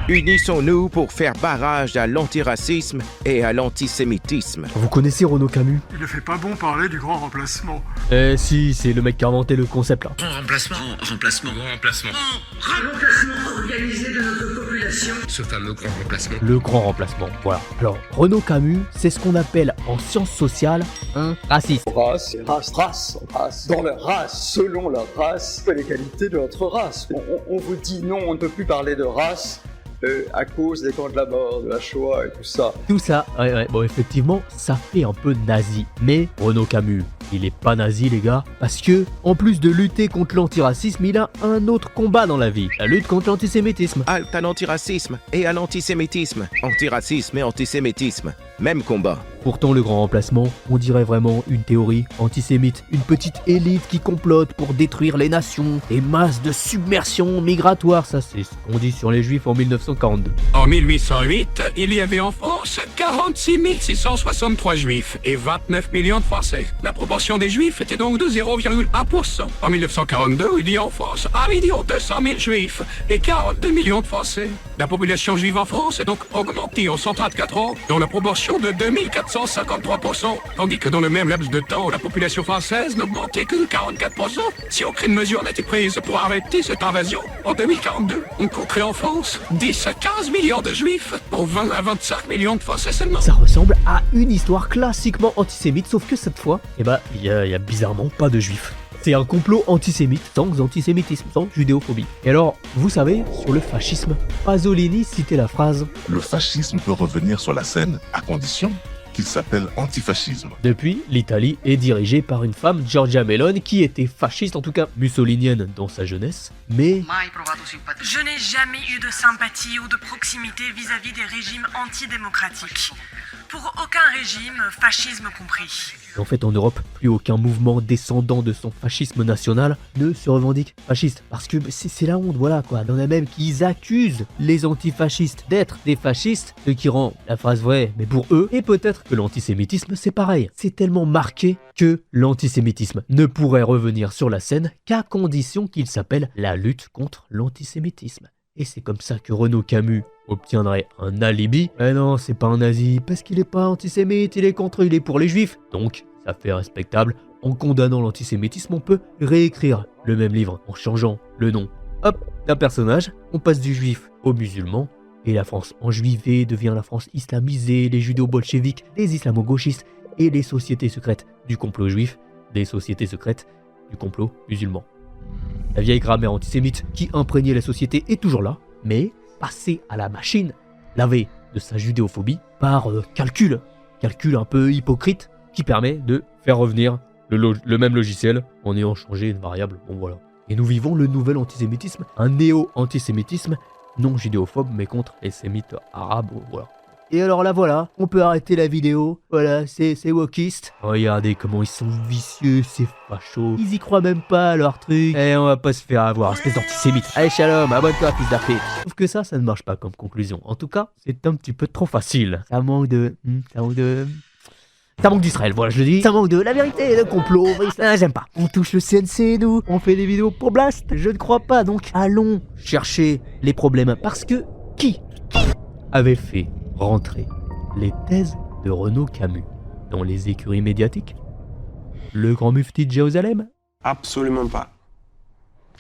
Unissons-nous pour faire barrage à l'antiracisme et à l'antisémitisme. Vous connaissez Renaud Camus? Il ne fait pas bon parler du grand remplacement. Si, c'est le mec qui a inventé le concept là. Grand remplacement. Remplacement organisé de notre population. Ce fameux grand remplacement. Le grand remplacement, voilà. Alors, Renaud Camus, c'est ce qu'on appelle en sciences sociales un raciste. Race, race. Dans leur race, selon leur race, les qualités de notre race. On vous dit non, on ne peut plus parler de race à cause des camps de la mort, de la Shoah et tout ça. Tout ça, ouais, bon effectivement, ça fait un peu nazi. Mais Renaud Camus, il est pas nazi les gars, parce que, en plus de lutter contre l'antiracisme, il a un autre combat dans la vie, la lutte contre l'antisémitisme. Halte à l'antiracisme et à l'antisémitisme. Antiracisme et antisémitisme. Même combat. Pourtant, le grand remplacement, on dirait vraiment une théorie antisémite, une petite élite qui complote pour détruire les nations, des masses de submersion migratoire, ça c'est ce qu'on dit sur les juifs en 1942. En 1808, il y avait en France 46 663 juifs et 29 millions de Français. La proportion des juifs était donc de 0,1%. En 1942, il y a en France 1 200 000 juifs et 42 millions de Français. La population juive en France est donc augmentée en 134 ans, dont la proportion de 2453%, tandis que dans le même laps de temps, la population française n'augmentait que de 44%. Si aucune mesure n'était prise pour arrêter cette invasion, en 2042, on compterait en France 10 à 15 millions de juifs pour 20 à 25 millions de Français seulement. Ça ressemble à une histoire classiquement antisémite, sauf que cette fois, il y a bizarrement pas de juifs. C'est un complot antisémite, sans antisémitisme, sans judéophobie. Et alors, vous savez, sur le fascisme, Pasolini citait la phrase « Le fascisme peut revenir sur la scène à condition qu'il s'appelle antifascisme ». Depuis, l'Italie est dirigée par une femme, Giorgia Meloni, qui était fasciste, en tout cas mussolinienne dans sa jeunesse, mais... Je n'ai jamais eu de sympathie ou de proximité vis-à-vis des régimes antidémocratiques. Pour aucun régime, fascisme compris. En fait, en Europe, plus aucun mouvement descendant de son fascisme national ne se revendique fasciste. Parce que c'est la honte, voilà quoi. Il y en a même qui accusent les antifascistes d'être des fascistes, ce qui rend la phrase vraie, mais pour eux. Et peut-être que l'antisémitisme, c'est pareil. C'est tellement marqué que l'antisémitisme ne pourrait revenir sur la scène qu'à condition qu'il s'appelle la lutte contre l'antisémitisme. Et c'est comme ça que Renaud Camus obtiendrait un alibi. Mais non, c'est pas un nazi, parce qu'il est pas antisémite, il est pour les juifs. Donc, ça fait respectable. En condamnant l'antisémitisme, on peut réécrire le même livre en changeant le nom. Hop, d'un personnage, on passe du juif au musulman, et la France enjuivée devient la France islamisée, les judéo-bolcheviques, les islamo-gauchistes, et les sociétés secrètes du complot juif, des sociétés secrètes du complot musulman. La vieille grammaire antisémite qui imprégnait la société est toujours là, mais passée à la machine, lavée de sa judéophobie par calcul un peu hypocrite qui permet de faire revenir le même logiciel en ayant changé une variable. Bon voilà. Et nous vivons le nouvel antisémitisme, un néo-antisémitisme non judéophobe mais contre les sémites arabes, voilà. Et alors là voilà, on peut arrêter la vidéo, voilà, c'est wokiste. Regardez comment ils sont vicieux, ces fachos. Ils y croient même pas à leur truc. Et on va pas se faire avoir, espèce d'antisémite. Allez shalom, abonne-toi fils d'arfé. Sauf que ça ne marche pas comme conclusion. En tout cas, c'est un petit peu trop facile. Ça manque d'Israël, voilà je le dis. Ça manque de la vérité, de complot, j'aime pas. On touche le CNC nous, on fait des vidéos pour Blast. Je ne crois pas, donc allons chercher les problèmes. Parce que qui avait fait rentrer les thèses de Renaud Camus dans les écuries médiatiques? Le grand mufti de Jérusalem? Absolument pas.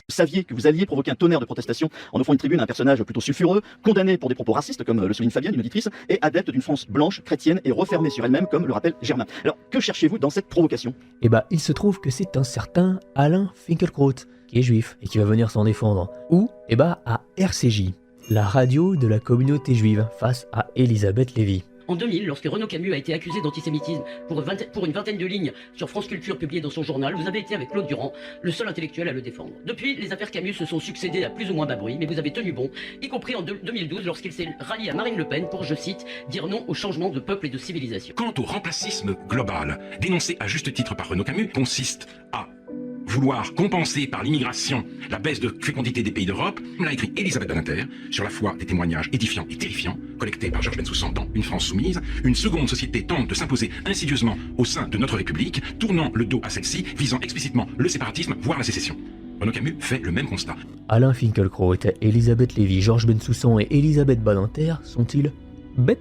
Vous saviez que vous alliez provoquer un tonnerre de protestations en offrant une tribune à un personnage plutôt sulfureux, condamné pour des propos racistes comme le souligne Fabienne, une auditrice, et adepte d'une France blanche, chrétienne et refermée sur elle-même comme le rappelle Germain. Alors, que cherchez-vous dans cette provocation? Eh bah, il se trouve que c'est un certain Alain Finkielkraut, qui est juif et qui va venir s'en défendre. Ou, eh bah, à RCJ, la radio de la communauté juive, face à Elisabeth Lévy. En 2000, lorsque Renaud Camus a été accusé d'antisémitisme pour une vingtaine de lignes sur France Culture publiées dans son journal, vous avez été avec Claude Durand, le seul intellectuel à le défendre. Depuis, les affaires Camus se sont succédées à plus ou moins bas bruit, mais vous avez tenu bon, y compris en 2012 lorsqu'il s'est rallié à Marine Le Pen pour, je cite, dire non au changement de peuple et de civilisation. Quant au remplacisme global, dénoncé à juste titre par Renaud Camus, consiste à vouloir compenser par l'immigration la baisse de fécondité des pays d'Europe, l'a écrit Elisabeth Badinter, sur la foi des témoignages édifiants et terrifiants, collectés par Georges Bensoussan dans Une France soumise. Une seconde société tente de s'imposer insidieusement au sein de notre République, tournant le dos à celle-ci, visant explicitement le séparatisme, voire la sécession. Renaud Camus fait le même constat. Alain Finkielkraut, Elisabeth Lévy, Georges Bensoussan et Elisabeth Badinter sont-ils bêtes?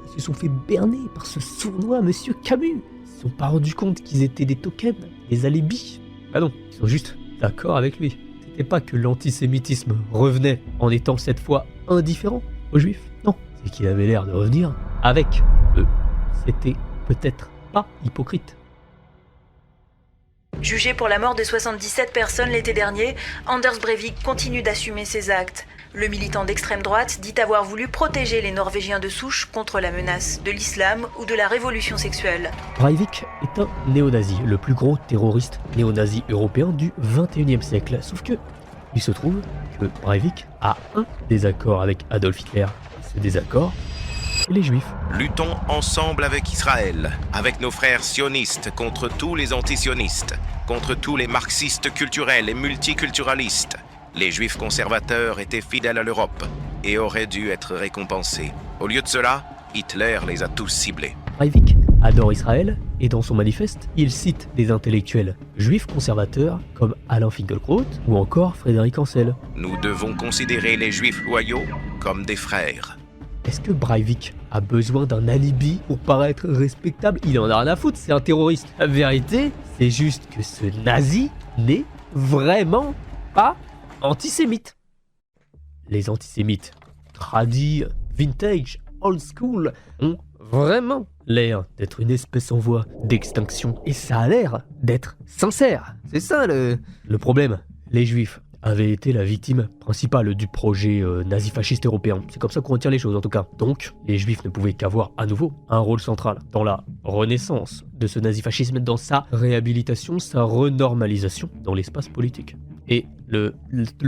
Ils se sont fait berner par ce sournois monsieur Camus. Ils se sont pas rendus compte qu'ils étaient des tokens, des alibis. Ah non, ils sont juste d'accord avec lui. C'était pas que l'antisémitisme revenait en étant cette fois indifférent aux juifs. Non, c'est qu'il avait l'air de revenir avec eux. C'était peut-être pas hypocrite. Jugé pour la mort de 77 personnes l'été dernier, Anders Breivik continue d'assumer ses actes. Le militant d'extrême droite dit avoir voulu protéger les Norvégiens de souche contre la menace de l'islam ou de la révolution sexuelle. Breivik est un néo-nazi, le plus gros terroriste néo-nazi européen du 21e siècle. Sauf que, il se trouve que Breivik a un désaccord avec Adolf Hitler. Ce désaccord, c'est les juifs. Luttons ensemble avec Israël, avec nos frères sionistes contre tous les antisionistes, contre tous les marxistes culturels et multiculturalistes. Les juifs conservateurs étaient fidèles à l'Europe et auraient dû être récompensés. Au lieu de cela, Hitler les a tous ciblés. Breivik adore Israël et dans son manifeste, il cite des intellectuels juifs conservateurs comme Alain Finkielkraut ou encore Frédéric Ancel. Nous devons considérer les juifs loyaux comme des frères. Est-ce que Breivik a besoin d'un alibi pour paraître respectable? Il en a rien à foutre, c'est un terroriste. La vérité, c'est juste que ce nazi n'est vraiment pas antisémite. Les antisémites tradis, vintage, old school ont vraiment l'air d'être une espèce en voie d'extinction. Et ça a l'air d'être sincère. C'est ça le problème. Les juifs avaient été la victime principale du projet nazi-fasciste européen. C'est comme ça qu'on retient les choses en tout cas. Donc, les juifs ne pouvaient qu'avoir à nouveau un rôle central dans la renaissance de ce nazi-fascisme, dans sa réhabilitation, sa renormalisation dans l'espace politique. Et le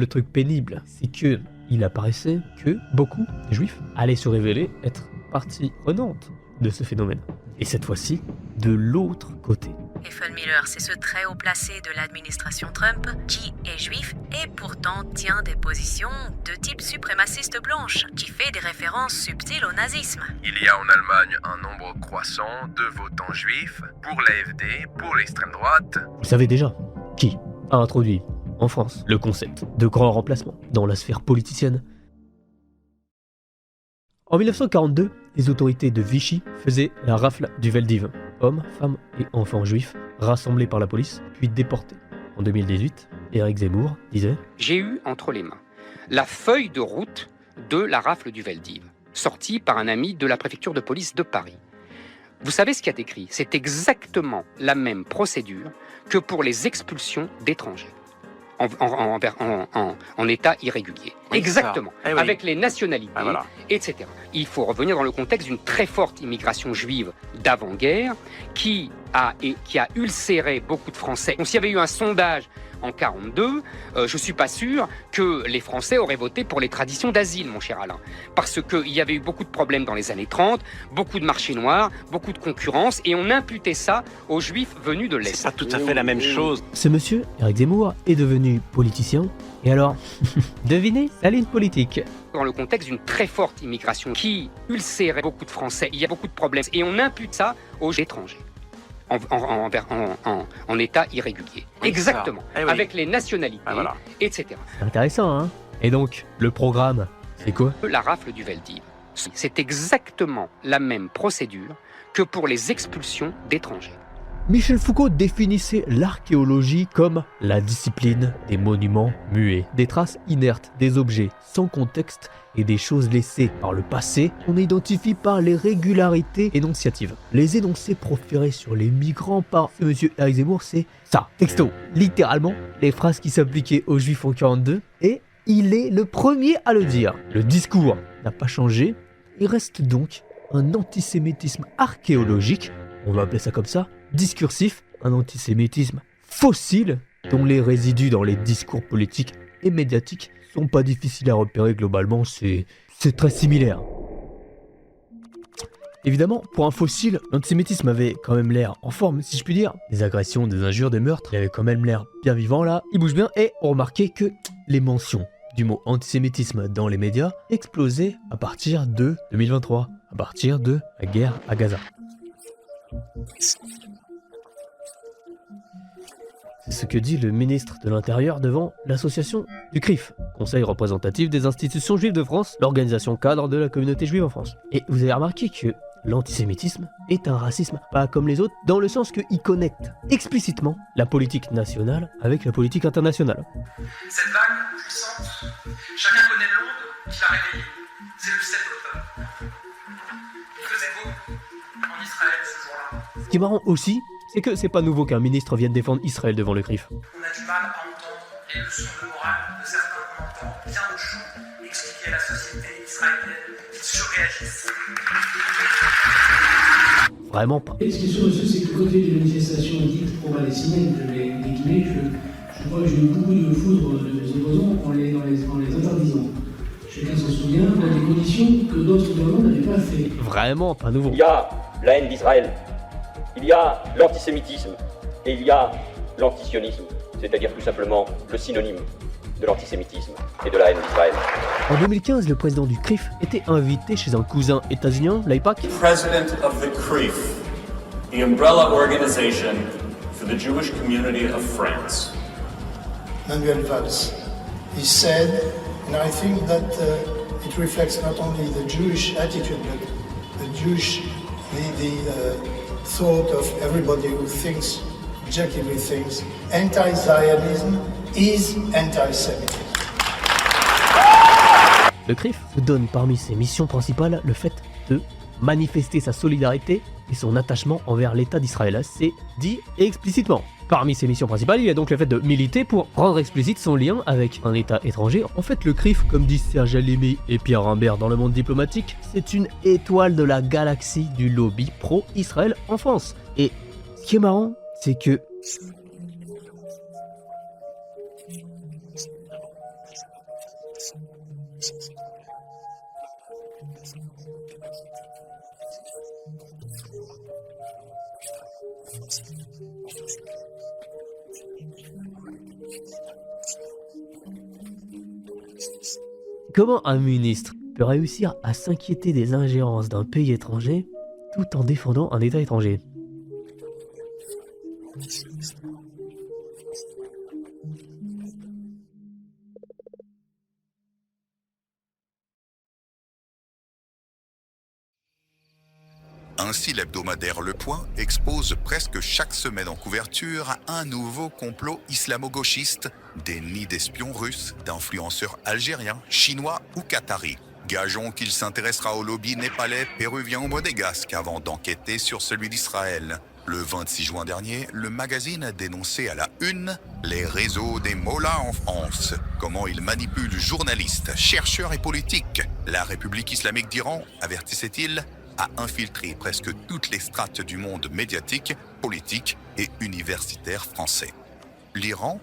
truc pénible, c'est que il apparaissait que beaucoup de juifs allaient se révéler être partie prenante de ce phénomène. Et cette fois-ci, de l'autre côté. Efron Miller, c'est ce très haut placé de l'administration Trump qui est juif et pourtant tient des positions de type suprémaciste blanche, qui fait des références subtiles au nazisme. Il y a en Allemagne un nombre croissant de votants juifs pour l'AfD, pour l'extrême droite. Vous savez déjà qui a introduit en France le concept de grand remplacement dans la sphère politicienne. En 1942, les autorités de Vichy faisaient la rafle du Veldiv. Hommes, femmes et enfants juifs rassemblés par la police, puis déportés. En 2018, Éric Zemmour disait « J'ai eu entre les mains la feuille de route de la rafle du Veldiv, sortie par un ami de la préfecture de police de Paris. Vous savez ce qu'il y a écrit? C'est exactement la même procédure que pour les expulsions d'étrangers. En état irrégulier. Oui, exactement. Oui. Avec les nationalités, etc. Il faut revenir dans le contexte d'une très forte immigration juive d'avant-guerre qui a ulcéré beaucoup de Français. Donc, s'il y avait eu un sondage en 1942, je ne suis pas sûr que les Français auraient voté pour les traditions d'asile, mon cher Alain. Parce qu'il y avait eu beaucoup de problèmes dans les années 30, beaucoup de marchés noirs, beaucoup de concurrence, et on imputait ça aux Juifs venus de l'Est. C'est pas tout à fait la même chose. Ce monsieur, Éric Zemmour, est devenu politicien. Et alors, devinez, sa ligne politique. Dans le contexte d'une très forte immigration qui ulcérait beaucoup de Français, il y a beaucoup de problèmes, et on impute ça aux étrangers. En état irrégulier. Oui, exactement. Avec les nationalités, etc. C'est intéressant, hein? Et donc, le programme, c'est quoi? La rafle du Veldiv. C'est exactement la même procédure que pour les expulsions d'étrangers. Michel Foucault définissait l'archéologie comme la discipline des monuments muets, des traces inertes, des objets sans contexte et des choses laissées par le passé qu'on identifie par les régularités énonciatives. Les énoncés proférés sur les migrants par ce monsieur Éric Zemmour, c'est ça, texto, littéralement, les phrases qui s'appliquaient aux Juifs en 1942, et il est le premier à le dire. Le discours n'a pas changé, il reste donc un antisémitisme archéologique, on va appeler ça comme ça, discursif, un antisémitisme fossile dont les résidus dans les discours politiques et médiatiques sont pas difficiles à repérer globalement, c'est très similaire. Évidemment, pour un fossile, l'antisémitisme avait quand même l'air en forme, si je puis dire. Des agressions, des injures, des meurtres, il avait quand même l'air bien vivant là, il bouge bien, et on remarquait que les mentions du mot antisémitisme dans les médias explosaient à partir de 2023, à partir de la guerre à Gaza. C'est ce que dit le ministre de l'Intérieur devant l'association du CRIF, Conseil représentatif des institutions juives de France, l'organisation cadre de la communauté juive en France. Et vous avez remarqué que l'antisémitisme est un racisme pas comme les autres, dans le sens qu'il connecte explicitement la politique nationale avec la politique internationale. Cette vague puissante, chacun connaît l'onde qui l'a réveillée. C'est le 7 octobre. Il faisait beau en Israël ce jour-là. Ce qui est marrant aussi, c'est que c'est pas nouveau qu'un ministre vienne défendre Israël devant le CRIF. On a du mal à entendre les leçons de morale de certains qu'on entend bien au chaud expliquer à la société israélienne qu'ils surréagissent. Vraiment pas. Et ce qui est sûr aussi, c'est que côté des manifestations dites pro-palestiniennes, les guillemets, je vois que j'ai eu beaucoup de foudre de mes opposants en les interdisant. Chacun s'en souvient, dans des conditions que d'autres gouvernements n'avaient pas fait. Vraiment pas nouveau. Il y a la haine d'Israël, il y a l'antisémitisme et il y a l'antisionisme, c'est-à-dire tout simplement le synonyme de l'antisémitisme et de la haine d'Israël. En 2015, le président du CRIF était invité chez un cousin états-unien, l'AIPAC. President of the CRIF, the umbrella organization for the Jewish community of France. Manuel Valls. He said, and I think that it reflects not only the Jewish attitude, but the Jewish, thought of everybody who thinks, objectively thinks, anti-Zionism is anti-Semitism. Le CRIF donne parmi ses missions principales le fait de manifester sa solidarité et son attachement envers l'État d'Israël. C'est dit explicitement. Parmi ses missions principales, il y a donc le fait de militer pour rendre explicite son lien avec un État étranger. En fait, le CRIF, comme disent Serge Alimi et Pierre Rimbert dans le monde diplomatique, c'est une étoile de la galaxie du lobby pro-Israël en France. Et ce qui est marrant, c'est que comment un ministre peut réussir à s'inquiéter des ingérences d'un pays étranger tout en défendant un État étranger? Ainsi, l'hebdomadaire Le Point expose presque chaque semaine en couverture un nouveau complot islamo-gauchiste, des nids d'espions russes, d'influenceurs algériens, chinois ou qataris. Gageons qu'il s'intéressera au lobby népalais, péruvien ou monégasque avant d'enquêter sur celui d'Israël. Le 26 juin dernier, le magazine a dénoncé à la une les réseaux des mollahs en France. Comment ils manipulent journalistes, chercheurs et politiques. La République islamique d'Iran, avertissait-il, a infiltré presque toutes les strates du monde médiatique, politique et universitaire français. L'Iran,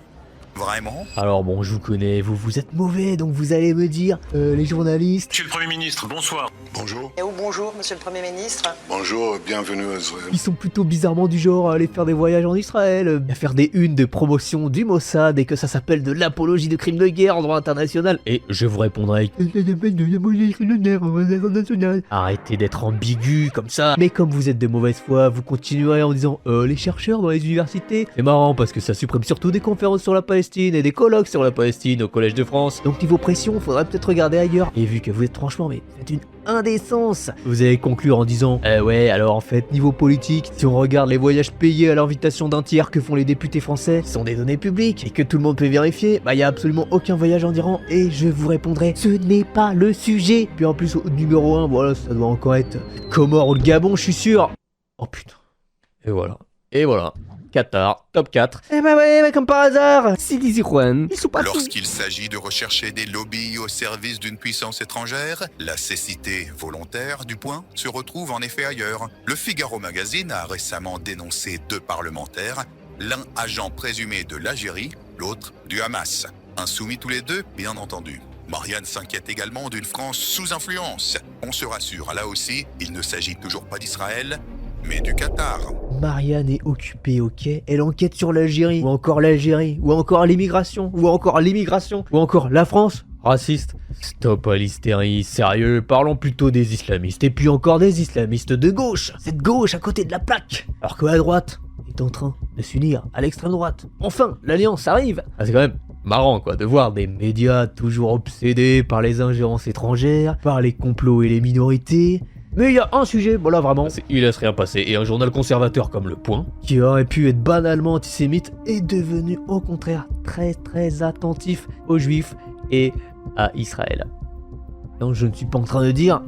vraiment? Alors bon, je vous connais, vous êtes mauvais, donc vous allez me dire, les journalistes... Monsieur le Premier ministre, bonsoir. Bonjour. Et bonjour, monsieur le Premier ministre. Bonjour, bienvenue à Israël. Ils sont plutôt bizarrement du genre à aller faire des voyages en Israël, à faire des unes de promotion du Mossad et que ça s'appelle de l'apologie de crimes de guerre en droit international. Et je vous répondrai... Arrêtez d'être ambigu comme ça. Mais comme vous êtes de mauvaise foi, vous continuerez en disant les chercheurs dans les universités. C'est marrant parce que ça supprime surtout des conférences sur la Palestine et des colloques sur la Palestine au Collège de France. Donc niveau pression, faudrait peut-être regarder ailleurs. Et vu que vous êtes franchement, mais c'est une indécence. Vous allez conclure en disant ouais, alors en fait, niveau politique, si on regarde les voyages payés à l'invitation d'un tiers que font les députés français, ce sont des données publiques et que tout le monde peut vérifier, bah y a absolument aucun voyage en Iran et je vous répondrai, ce n'est pas le sujet. Puis en plus, au numéro 1, voilà, ça doit encore être Comores ou le Gabon, je suis sûr. Oh putain. Et voilà. Et voilà. Qatar, top 4. Eh bah ouais, bah comme par hasard, Sidi Zirwan, ils sont pas Lorsqu'il s'agit de rechercher des lobbies au service d'une puissance étrangère, la cécité volontaire du Point se retrouve en effet ailleurs. Le Figaro Magazine a récemment dénoncé 2 parlementaires, l'un agent présumé de l'Algérie, l'autre du Hamas. Insoumis tous les deux, bien entendu. Marianne s'inquiète également d'une France sous influence. On se rassure, là aussi, il ne s'agit toujours pas d'Israël, mais du Qatar. Marianne est occupée, ok? Elle enquête sur l'Algérie, ou encore l'Algérie, ou encore l'immigration, ou encore l'immigration, ou encore la France. Raciste. Stop à l'hystérie, sérieux, parlons plutôt des islamistes, et puis encore des islamistes de gauche. Cette gauche à côté de la plaque. Alors qu'à droite, est en train de s'unir à l'extrême droite. Enfin, l'alliance arrive. C'est quand même marrant quoi, de voir des médias toujours obsédés par les ingérences étrangères, par les complots et les minorités. Mais il y a un sujet, voilà vraiment, il laisse rien passer, et un journal conservateur comme Le Point, qui aurait pu être banalement antisémite, est devenu au contraire très attentif aux Juifs et à Israël. Non, je ne suis pas en train de dire,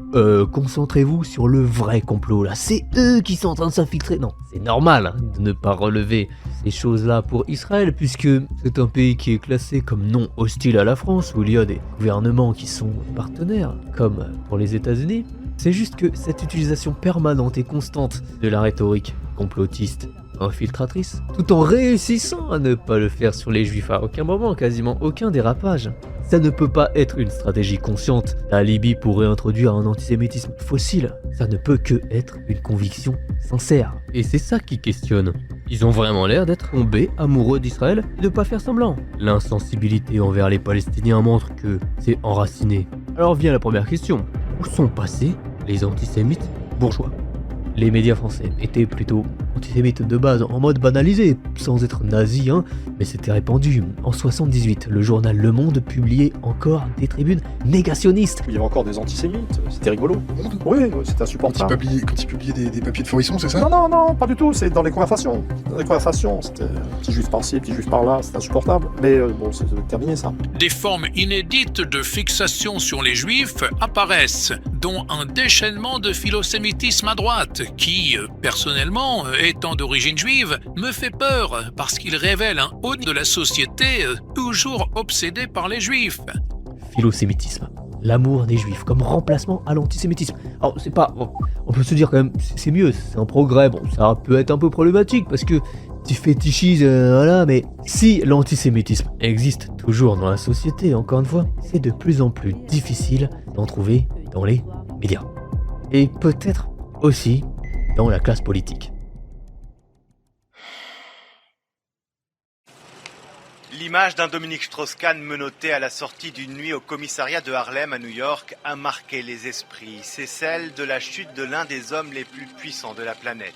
concentrez-vous sur le vrai complot là, c'est eux qui sont en train de s'infiltrer. Non, c'est normal de ne pas relever ces choses-là pour Israël, puisque c'est un pays qui est classé comme non hostile à la France, où il y a des gouvernements qui sont partenaires, comme pour les États-Unis. C'est juste que cette utilisation permanente et constante de la rhétorique complotiste, infiltratrice, tout en réussissant à ne pas le faire sur les Juifs à aucun moment, quasiment aucun dérapage. Ça ne peut pas être une stratégie consciente, alibi pour réintroduire un antisémitisme fossile. Ça ne peut que être une conviction sincère. Et c'est ça qui questionne. Ils ont vraiment l'air d'être tombés amoureux d'Israël et de pas faire semblant. L'insensibilité envers les Palestiniens montre que c'est enraciné. Alors vient la première question. Où sont passés les antisémites bourgeois? Les médias français étaient plutôt antisémites de base, en mode banalisé, sans être nazis, mais c'était répandu. En 78, le journal Le Monde publiait encore des tribunes négationnistes. Il y avait encore des antisémites, c'était rigolo. Oui, c'était insupportable. Quand ils publiaient des papiers de feuilletons, c'est ça? Non, pas du tout, c'est dans les conversations. Dans les conversations, c'était petit juif par-ci, petit juif par-là, c'était insupportable. Mais bon, c'est terminé ça. Des formes inédites de fixation sur les juifs apparaissent, dont un déchaînement de philosémitisme à droite, qui, personnellement, étant d'origine juive, me fait peur parce qu'il révèle un haut de la société toujours obsédée par les juifs. Philosémitisme, l'amour des juifs comme remplacement à l'antisémitisme. Alors c'est pas... On peut se dire quand même, c'est mieux, c'est un progrès. Bon, ça peut être un peu problématique parce que tu fétichises, voilà, mais si l'antisémitisme existe toujours dans la société, encore une fois, c'est de plus en plus difficile d'en trouver dans les médias. Et peut-être aussi dans la classe politique. L'image d'un Dominique Strauss-Kahn menotté à la sortie d'une nuit au commissariat de Harlem à New York a marqué les esprits. C'est celle de la chute de l'un des hommes les plus puissants de la planète.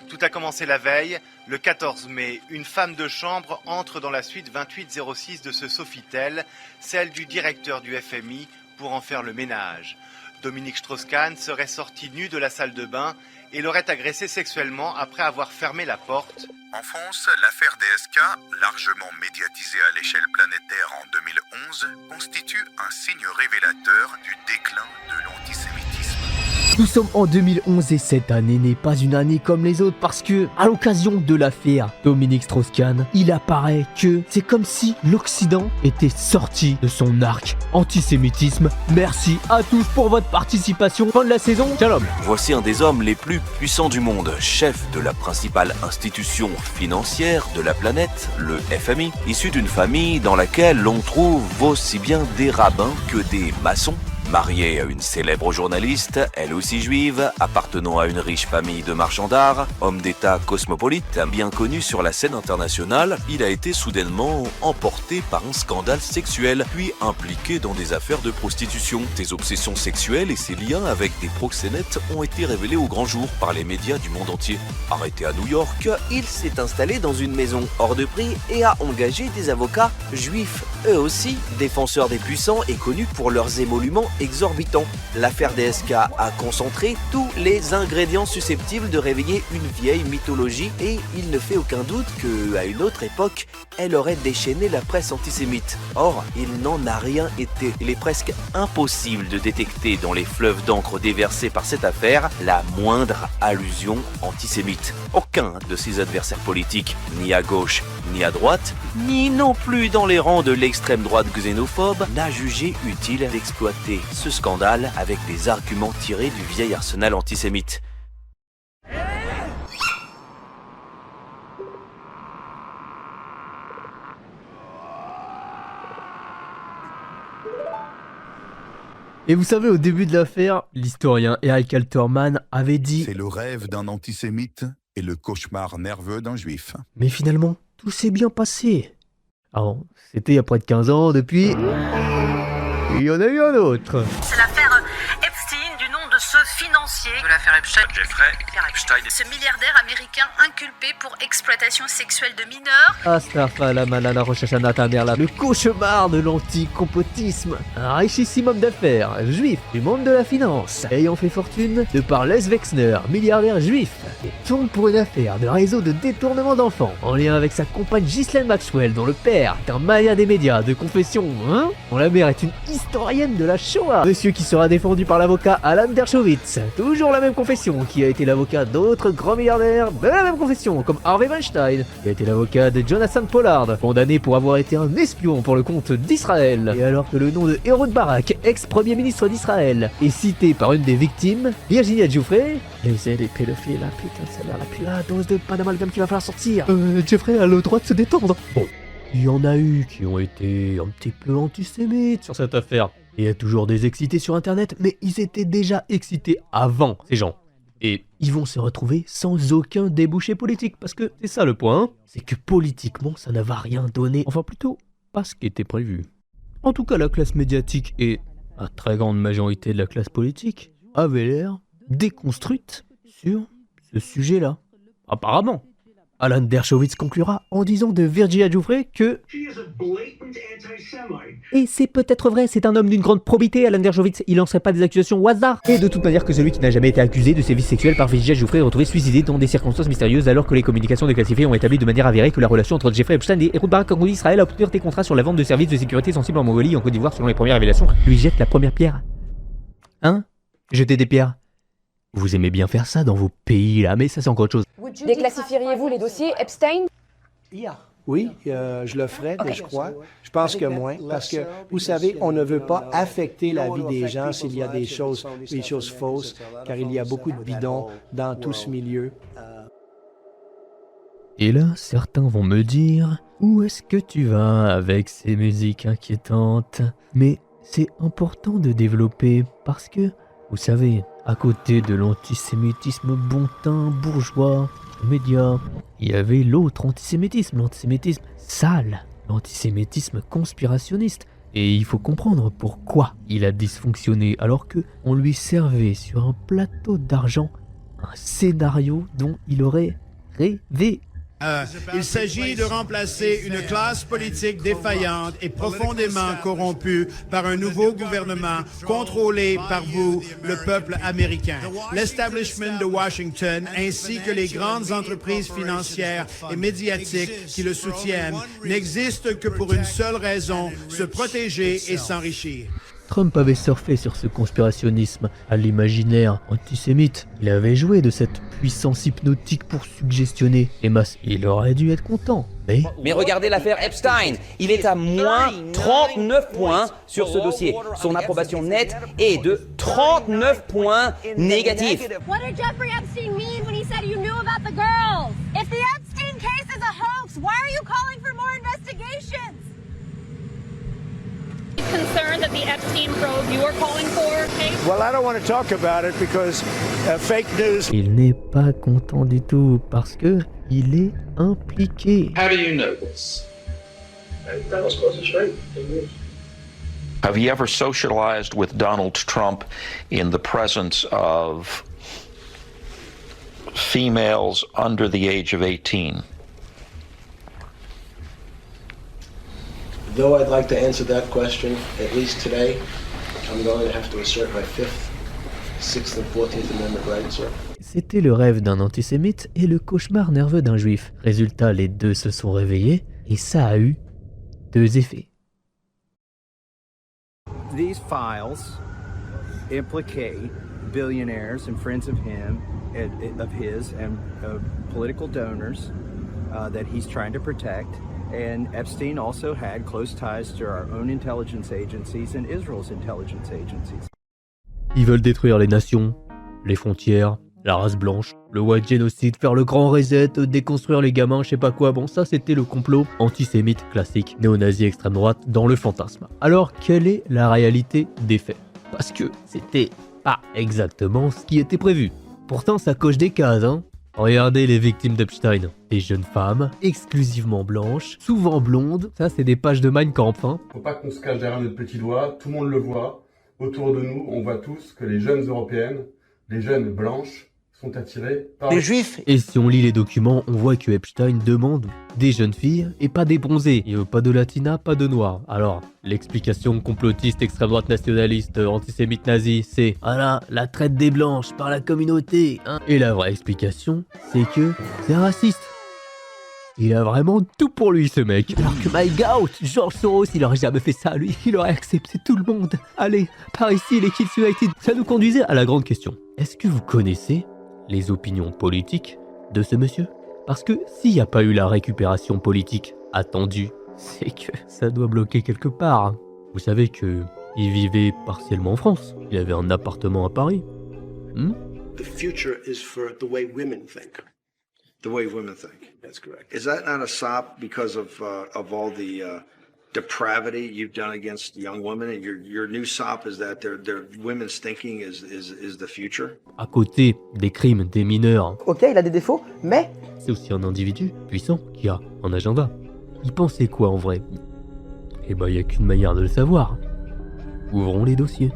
Tout a commencé la veille, le 14 mai. Une femme de chambre entre dans la suite 2806 de ce Sofitel, celle du directeur du FMI, pour en faire le ménage. Dominique Strauss-Kahn serait sorti nu de la salle de bain et l'aurait agressé sexuellement après avoir fermé la porte. En France, l'affaire DSK, largement médiatisée à l'échelle planétaire en 2011, constitue un signe révélateur du déclin de l'antisémitisme. Nous sommes en 2011 et cette année n'est pas une année comme les autres parce que, à l'occasion de l'affaire Dominique Strauss-Kahn, il apparaît que c'est comme si l'Occident était sorti de son arc antisémitisme. Merci à tous pour votre participation. Fin de la saison, shalom. Voici un des hommes les plus puissants du monde, chef de la principale institution financière de la planète, le FMI, issu d'une famille dans laquelle l'on trouve aussi bien des rabbins que des maçons. Marié à une célèbre journaliste, elle aussi juive, appartenant à une riche famille de marchands d'art, homme d'État cosmopolite, bien connu sur la scène internationale, il a été soudainement emporté par un scandale sexuel, puis impliqué dans des affaires de prostitution. Ses obsessions sexuelles et ses liens avec des proxénètes ont été révélés au grand jour par les médias du monde entier. Arrêté à New York, il s'est installé dans une maison hors de prix et a engagé des avocats juifs, eux aussi défenseurs des puissants et connus pour leurs émoluments exorbitant. L'affaire DSK a concentré tous les ingrédients susceptibles de réveiller une vieille mythologie et il ne fait aucun doute que, à une autre époque, elle aurait déchaîné la presse antisémite. Or, il n'en a rien été. Il est presque impossible de détecter dans les fleuves d'encre déversés par cette affaire la moindre allusion antisémite. Aucun de ses adversaires politiques, ni à gauche ni à droite, ni non plus dans les rangs de l'extrême droite xénophobe, n'a jugé utile d'exploiter ce scandale avec des arguments tirés du vieil arsenal antisémite. Et vous savez, au début de l'affaire, l'historien Eric Alterman avait dit « C'est le rêve d'un antisémite et le cauchemar nerveux d'un juif. » Mais finalement, tout s'est bien passé. Alors, c'était il y a près de 15 ans, depuis... Il y en a eu un autre. C'est l'affaire Epstein, du nom de ceux financiers de l'affaire Epstein. Jeffrey Epstein. Ce milliardaire américain inculpé pour exploitation sexuelle de mineurs. Le cauchemar de l'anti-complotisme. Un richissime d'affaires, juif du monde de la finance, ayant fait fortune de par Les Wexner, milliardaire juif, et tourne pour une affaire de réseau de détournement d'enfants, en lien avec sa compagne Ghislaine Maxwell, dont le père est un mania des médias de confession, hein, dont la mère est une historienne de la Shoah. Monsieur qui sera défendu par l'avocat Alan Dershowitz, toujours la même confession, qui a été l'avocat d'autres grands milliardaires de la même confession, comme Harvey Weinstein, qui a été l'avocat de Jonathan Pollard, condamné pour avoir été un espion pour le compte d'Israël. Et alors que le nom de Ehud Barak, ex-premier ministre d'Israël, est cité par une des victimes, Virginia Giuffre, les pédophiles, la putain, ça a l'air la dose de pas d'amalgame qu'il va falloir sortir. Jeffrey a le droit de se détendre. Bon, il y en a eu qui ont été un petit peu antisémites sur cette affaire. Il y a toujours des excités sur internet, mais ils étaient déjà excités avant, ces gens. Et ils vont se retrouver sans aucun débouché politique, parce que c'est ça le point, hein, c'est que politiquement ça ne va rien donner, enfin plutôt pas ce qui était prévu. En tout cas, la classe médiatique et la très grande majorité de la classe politique avait l'air déconstruite sur ce sujet-là. Apparemment. Alan Dershowitz conclura en disant de Virginia Giuffre que... Et c'est peut-être vrai, c'est un homme d'une grande probité, Alan Dershowitz, il lancerait pas des accusations au hasard. Et de toute manière que celui qui n'a jamais été accusé de sévices sexuels par Virginia Giuffre est retrouvé suicidé dans des circonstances mystérieuses alors que les communications déclassifiées ont établi de manière avérée que la relation entre Jeffrey Epstein et Ehud Barak en Israël a obtenu des contrats sur la vente de services de sécurité sensibles en Mongolie et en Côte d'Ivoire selon les premières révélations, lui jette la première pierre. Hein? Jeter des pierres? Vous aimez bien faire ça dans vos pays là, mais ça c'est encore autre chose. Déclassifieriez-vous les dossiers Epstein? Oui, je le ferai, je crois. Je pense que moins, parce que, vous savez, on ne veut pas affecter la vie des gens s'il y a des choses fausses, car il y a beaucoup de bidons dans tout ce milieu. Et là, certains vont me dire, où est-ce que tu vas avec ces musiques inquiétantes? Mais c'est important de développer, parce que, vous savez, à côté de l'antisémitisme bon teint, bourgeois, médias, il y avait l'autre antisémitisme, l'antisémitisme sale, l'antisémitisme conspirationniste. Et il faut comprendre pourquoi il a dysfonctionné alors que on lui servait sur un plateau d'argent un scénario dont il aurait rêvé. Il s'agit de remplacer une classe politique défaillante et profondément corrompue par un nouveau gouvernement contrôlé par vous, le peuple américain. L'establishment de Washington ainsi que les grandes entreprises financières et médiatiques qui le soutiennent n'existent que pour une seule raison, se protéger et s'enrichir. Trump avait surfé sur ce conspirationnisme à l'imaginaire antisémite. Il avait joué de cette puissance hypnotique pour suggestionner les masses. Il aurait dû être content, mais regardez l'affaire Epstein. Il est à moins 39 points sur ce dossier. Son approbation nette est de 39 points négatifs. What did Jeffrey Epstein mean when he said you knew about the girls? If the Epstein case is a hoax, why are you calling for more investigations? Concerned that the Epstein probe you are calling for? Well, I don't want to talk about it because fake news. Il n'est pas content du tout parce que il est impliqué. How do you know this? That was close to straight. Have you ever socialized with Donald Trump in the presence of females under the age of 18? Though I'd like to answer that question, at least today, I'm going to have to assert my 5th, 6th and 14th Amendment rights, sir. C'était le rêve d'un antisémite et le cauchemar nerveux d'un juif. Résultat, les deux se sont réveillés et ça a eu deux effets. These files implicate billionaires and friends of his and political donors that he's trying to protect. And Epstein also had close ties to our own intelligence agencies and Israel's intelligence agencies. Ils veulent détruire les nations, les frontières, la race blanche, le white génocide, faire le grand reset, déconstruire les gamins, je sais pas quoi. Bon, ça c'était le complot antisémite classique, néo-nazi extrême droite dans le fantasme. Alors, quelle est la réalité des faits? Parce que c'était pas exactement ce qui était prévu. Pourtant, ça coche des cases, hein. Regardez les victimes d'Epstein, des jeunes femmes, exclusivement blanches, souvent blondes, ça c'est des pages de Mein Kampf, hein. Faut pas qu'on se cache derrière notre petit doigt, tout le monde le voit, autour de nous, on voit tous que les jeunes européennes les jeunes blanches sont attirées par les juifs. Et si on lit les documents, on voit que Epstein demande des jeunes filles et pas des bronzés. Il veut pas de latinas, pas de noirs. Alors, l'explication complotiste, extrême droite nationaliste, antisémite nazi, c'est voilà, la traite des blanches par la communauté, hein. Et la vraie explication, c'est que c'est un raciste. Il a vraiment tout pour lui, ce mec. Alors que my God, George Soros, il aurait jamais fait ça, lui. Il aurait accepté tout le monde. Allez, par ici, les Kids United. Ça nous conduisait à la grande question. Est-ce que vous connaissez les opinions politiques de ce monsieur? Parce que s'il n'y a pas eu la récupération politique attendue, c'est que ça doit bloquer quelque part. Vous savez que il vivait partiellement en France. Il avait un appartement à Paris. The future is for the way women think. The way women think. That's correct. Is that not a sop because of all the depravity you've done against young women? And your new sop is that their women's thinking is the future? À côté des crimes des mineurs. Ok, il a des défauts, mais c'est aussi un individu puissant qui a un agenda. Il pensait quoi en vrai? Eh ben, il n'y a qu'une manière de le savoir. Ouvrons les dossiers.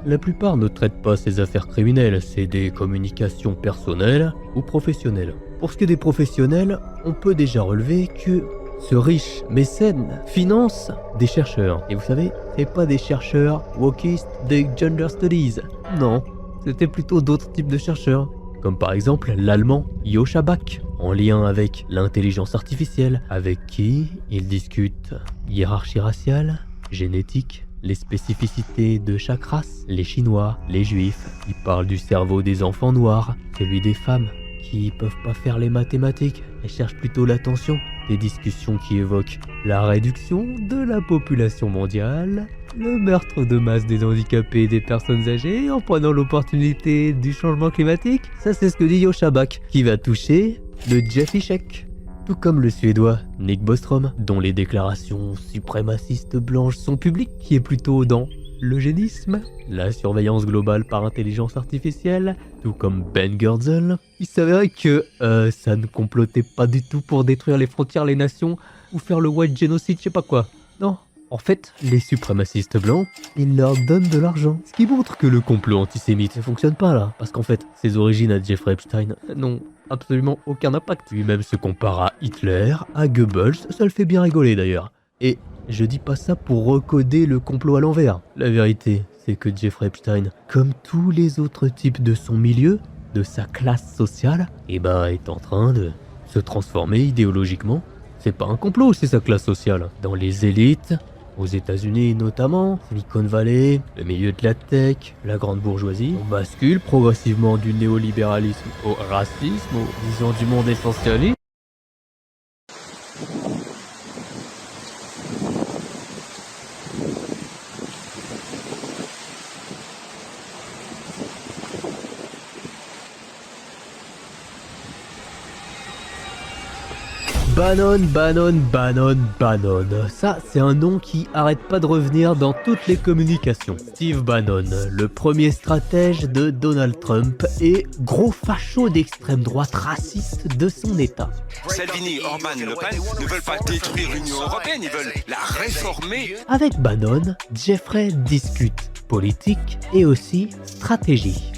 La plupart ne traitent pas ces affaires criminelles, c'est des communications personnelles ou professionnelles. Pour ce qui est des professionnels, on peut déjà relever que ce riche mécène finance des chercheurs. Et vous savez, c'est pas des chercheurs wokistes des gender studies. Non, c'était plutôt d'autres types de chercheurs. Comme par exemple l'allemand Joscha Bach, en lien avec l'intelligence artificielle, avec qui il discute hiérarchie raciale, génétique, les spécificités de chaque race, les Chinois, les Juifs. Il parle du cerveau des enfants noirs, celui des femmes qui peuvent pas faire les mathématiques et cherchent plutôt l'attention. Des discussions qui évoquent la réduction de la population mondiale, le meurtre de masse des handicapés et des personnes âgées en prenant l'opportunité du changement climatique. Ça, c'est ce que dit Joscha Bach, qui va toucher le Jeff Ishek. Tout comme le Suédois Nick Bostrom, dont les déclarations suprémacistes blanches sont publiques, qui est plutôt dans l'eugénisme, la surveillance globale par intelligence artificielle, tout comme Ben Goertzel. Il s'avérait que ça ne complotait pas du tout pour détruire les frontières, les nations, ou faire le white genocide, je sais pas quoi. Non. En fait, les suprémacistes blancs, ils leur donnent de l'argent. Ce qui montre que le complot antisémite ne fonctionne pas là. Parce qu'en fait, ses origines à Jeffrey Epstein n'ont absolument aucun impact. Lui-même se compare à Hitler, à Goebbels, ça le fait bien rigoler d'ailleurs. Et je dis pas ça pour recoder le complot à l'envers. La vérité, c'est que Jeffrey Epstein, comme tous les autres types de son milieu, de sa classe sociale, est en train de se transformer idéologiquement. C'est pas un complot, c'est sa classe sociale. Dans les élites, aux États-Unis notamment, Silicon Valley, le milieu de la tech, la grande bourgeoisie, on bascule progressivement du néolibéralisme au racisme, aux visions du monde essentialistes. Bannon. Ça, c'est un nom qui arrête pas de revenir dans toutes les communications. Steve Bannon, le premier stratège de Donald Trump et gros facho d'extrême droite raciste de son état. Salvini, Orban, Le Pen ne veulent pas détruire l'Union européenne, ils veulent la réformer. Avec Bannon, Jeffrey discute politique et aussi stratégie.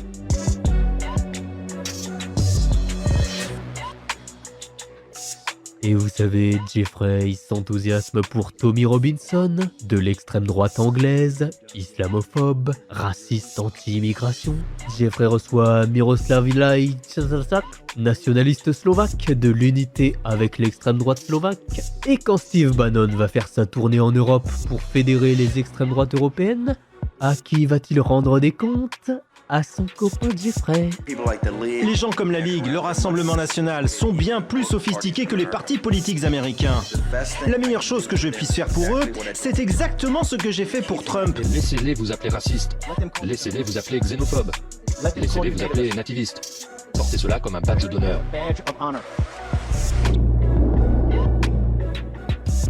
Et vous savez, Jeffrey s'enthousiasme pour Tommy Robinson, de l'extrême droite anglaise, islamophobe, raciste anti-immigration. Jeffrey reçoit Miroslav Ilaić, nationaliste slovaque, de l'unité avec l'extrême droite slovaque. Et quand Steve Bannon va faire sa tournée en Europe pour fédérer les extrêmes droites européennes, à qui va-t-il rendre des comptes ? À son copain Jeffrey. Les gens comme la Ligue, le Rassemblement National, sont bien plus sophistiqués que les partis politiques américains. La meilleure chose que je puisse faire pour eux, c'est exactement ce que j'ai fait pour Trump. Laissez-les vous appeler racistes. Laissez-les vous appeler xénophobes. Laissez-les vous appeler nativistes. Portez cela comme un badge d'honneur.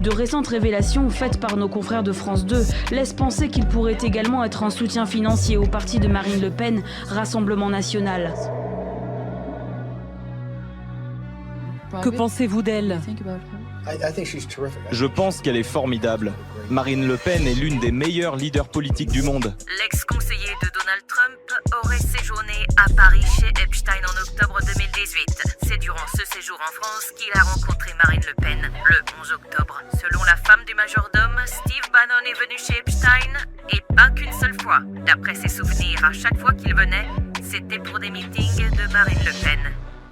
De récentes révélations faites par nos confrères de France 2 laissent penser qu'il pourrait également être un soutien financier au parti de Marine Le Pen, Rassemblement National. Que pensez-vous d'elle ? Je pense qu'elle est formidable. Marine Le Pen est l'une des meilleures leaders politiques du monde. L'ex-conseiller de Donald Trump Trump aurait séjourné à Paris chez Epstein en octobre 2018. C'est durant ce séjour en France qu'il a rencontré Marine Le Pen le 11 octobre. Selon la femme du majordome, Steve Bannon est venu chez Epstein et pas qu'une seule fois. D'après ses souvenirs, à chaque fois qu'il venait, c'était pour des meetings de Marine Le Pen.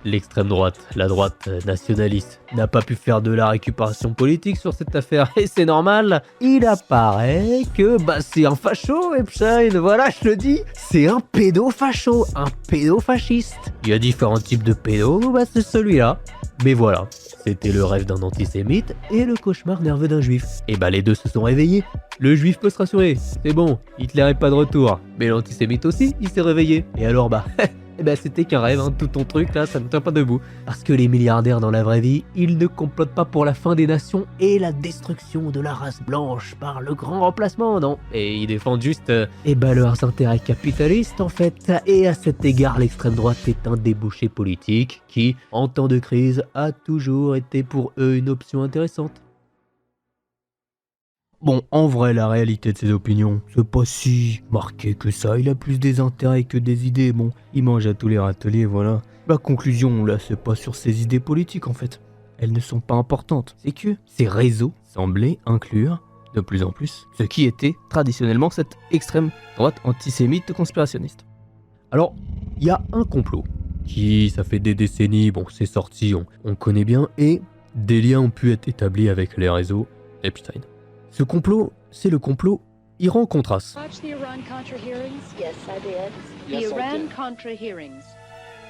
L'extrême droite, la droite nationaliste, n'a pas pu faire de la récupération politique sur cette affaire et c'est normal. Il apparaît que c'est un facho, Epstein, voilà je le dis, c'est un pédofacho, un pédofasciste. Il y a différents types de pédos, c'est celui-là. Mais voilà, c'était le rêve d'un antisémite et le cauchemar nerveux d'un juif. Et les deux se sont réveillés. Le juif peut se rassurer, c'est bon, Hitler est pas de retour. Mais l'antisémite aussi, il s'est réveillé. Et alors c'était qu'un rêve, tout ton truc là, ça ne tient pas debout. Parce que les milliardaires dans la vraie vie, ils ne complotent pas pour la fin des nations et la destruction de la race blanche par le grand remplacement, non. Et ils défendent juste, leurs intérêts capitalistes en fait. Et à cet égard, l'extrême droite est un débouché politique qui, en temps de crise, a toujours été pour eux une option intéressante. Bon, en vrai, la réalité de ses opinions, c'est pas si marqué que ça. Il a plus des intérêts que des idées. Bon, il mange à tous les râteliers, voilà. La conclusion, là, c'est pas sur ses idées politiques, en fait. Elles ne sont pas importantes. C'est que ces réseaux semblaient inclure, de plus en plus, ce qui était traditionnellement cette extrême droite antisémite conspirationniste. Alors, il y a un complot qui, ça fait des décennies, c'est sorti, on connaît bien, et des liens ont pu être établis avec les réseaux Epstein. Ce complot, c'est le complot Iran-Contras. Watch the Iran-Contra hearings? Yes, I did. The Iran-Contra hearings,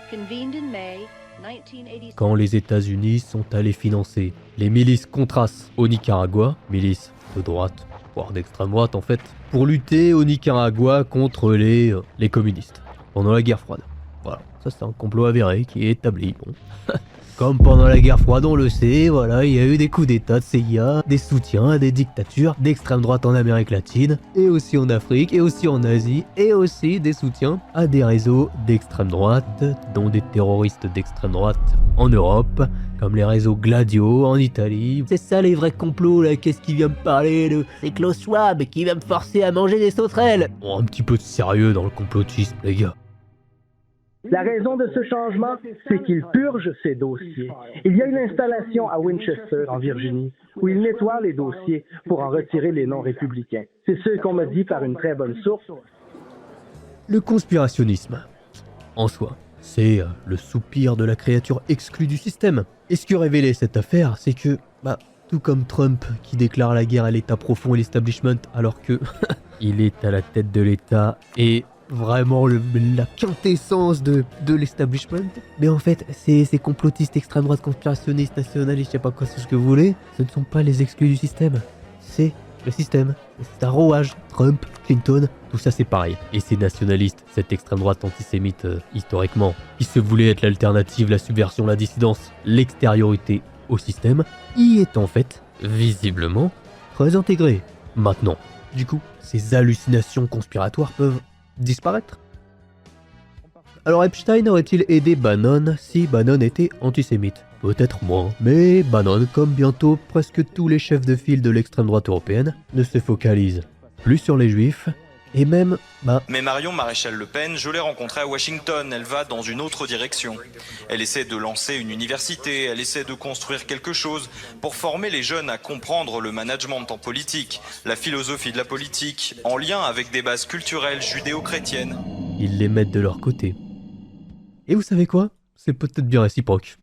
convened in May 1986. Quand les États-Unis sont allés financer les milices Contras au Nicaragua, milices de droite, voire d'extrême droite en fait, pour lutter au Nicaragua contre les communistes, pendant la guerre froide. Voilà, ça c'est un complot avéré qui est établi, bon. Comme pendant la guerre froide, on le sait, voilà, il y a eu des coups d'état de CIA, des soutiens à des dictatures d'extrême droite en Amérique latine, et aussi en Afrique, et aussi en Asie, et aussi des soutiens à des réseaux d'extrême droite, dont des terroristes d'extrême droite en Europe, comme les réseaux Gladio en Italie. C'est ça les vrais complots là, qu'est-ce qui vient me parler de... C'est Klaus Schwab qui va me forcer à manger des sauterelles. Bon, un petit peu de sérieux dans le complotisme, les gars. La raison de ce changement, c'est qu'il purge ses dossiers. Il y a une installation à Winchester, en Virginie, où il nettoie les dossiers pour en retirer les noms républicains. C'est ce qu'on m'a dit par une très bonne source. Le conspirationnisme, en soi, c'est le soupir de la créature exclue du système. Et ce que révélait cette affaire, c'est que, tout comme Trump qui déclare la guerre à l'État profond et l'establishment, alors que il est à la tête de l'État et vraiment la quintessence de l'establishment. Mais en fait, ces complotistes extrême droite, conspirationnistes, nationalistes, je sais pas quoi, c'est ce que vous voulez, ce ne sont pas les exclus du système. C'est le système. C'est un rouage. Trump, Clinton, tout ça c'est pareil. Et ces nationalistes, cette extrême droite antisémite, historiquement, qui se voulait être l'alternative, la subversion, la dissidence, l'extériorité au système, y est en fait, visiblement, très intégré. Maintenant, du coup, ces hallucinations conspiratoires peuvent disparaître. Alors Epstein aurait-il aidé Bannon si Bannon était antisémite? Peut-être moins, mais Bannon, comme bientôt presque tous les chefs de file de l'extrême droite européenne, ne se focalise plus sur les juifs, et même, Mais Marion Maréchal Le Pen, je l'ai rencontrée à Washington, elle va dans une autre direction. Elle essaie de lancer une université, elle essaie de construire quelque chose pour former les jeunes à comprendre le management en politique, la philosophie de la politique, en lien avec des bases culturelles judéo-chrétiennes. Ils les mettent de leur côté. Et vous savez quoi? C'est peut-être bien réciproque.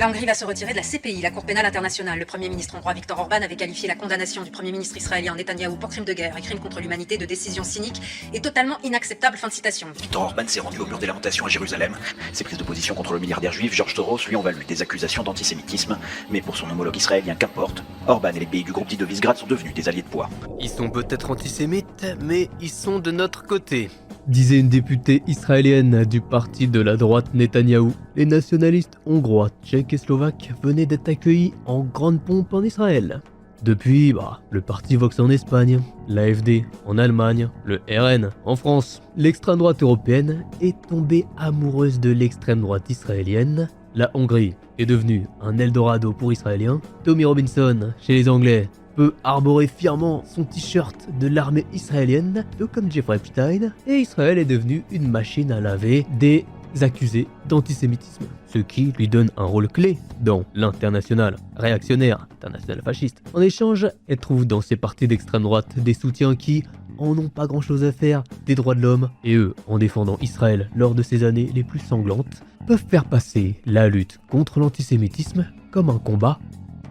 La Hongrie va se retirer de la CPI, la Cour pénale internationale. Le Premier ministre hongrois Viktor Orban avait qualifié la condamnation du Premier ministre israélien Netanyahou pour crime de guerre et crime contre l'humanité de décision cynique et totalement inacceptable. Fin de citation. Viktor Orban s'est rendu au mur des lamentations à Jérusalem. Ses prises de position contre le milliardaire juif George Soros lui ont valu des accusations d'antisémitisme. Mais pour son homologue israélien, qu'importe, Orban et les pays du groupe dit de Visegrad sont devenus des alliés de poids. Ils sont peut-être antisémites, mais ils sont de notre côté, disait une députée israélienne du parti de la droite Netanyahou. Les nationalistes hongrois, tchèques et slovaques venaient d'être accueillis en grande pompe en Israël. Depuis, le parti Vox en Espagne, l'AfD en Allemagne, le RN en France, l'extrême droite européenne est tombée amoureuse de l'extrême droite israélienne. La Hongrie est devenue un Eldorado pour Israéliens. Tommy Robinson chez les Anglais peut arborer fièrement son t-shirt de l'armée israélienne, tout comme Jeffrey Epstein, et Israël est devenu une machine à laver des accusés d'antisémitisme, ce qui lui donne un rôle clé dans l'international réactionnaire, international fasciste. En échange, elle trouve dans ses partis d'extrême droite des soutiens qui en ont pas grand chose à faire des droits de l'homme, et eux, en défendant Israël lors de ces années les plus sanglantes, peuvent faire passer la lutte contre l'antisémitisme comme un combat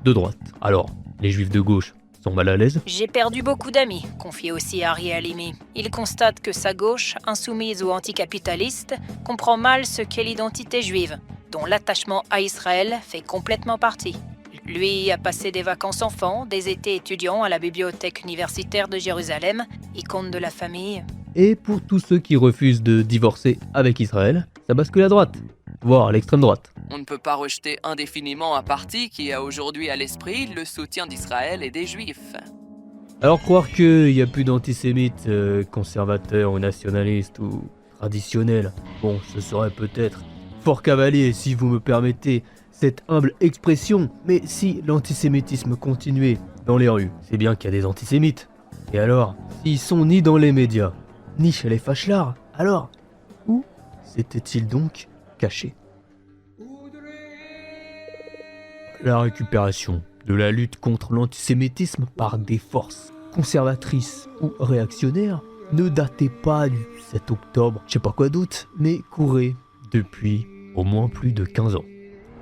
de droite. Alors, les juifs de gauche sont mal à l'aise. J'ai perdu beaucoup d'amis, confie aussi Harry Halimi. Il constate que sa gauche, insoumise ou anticapitaliste, comprend mal ce qu'est l'identité juive, dont l'attachement à Israël fait complètement partie. Lui a passé des vacances enfants, des étés étudiants à la bibliothèque universitaire de Jérusalem, icône de la famille. Et pour tous ceux qui refusent de divorcer avec Israël, ça bascule à droite, voire à l'extrême droite. On ne peut pas rejeter indéfiniment un parti qui a aujourd'hui à l'esprit le soutien d'Israël et des Juifs. Alors croire qu'il n'y a plus d'antisémites conservateurs ou nationalistes ou traditionnels, bon, ce serait peut-être fort cavalier si vous me permettez cette humble expression, mais si l'antisémitisme continuait dans les rues, c'est bien qu'il y a des antisémites. Et alors, s'ils sont ni dans les médias, ni chez les fachlards, alors, où s'étaient-ils donc cachés? La récupération de la lutte contre l'antisémitisme par des forces conservatrices ou réactionnaires ne datait pas du 7 octobre, je sais pas quoi d'autre, mais courait depuis au moins plus de 15 ans.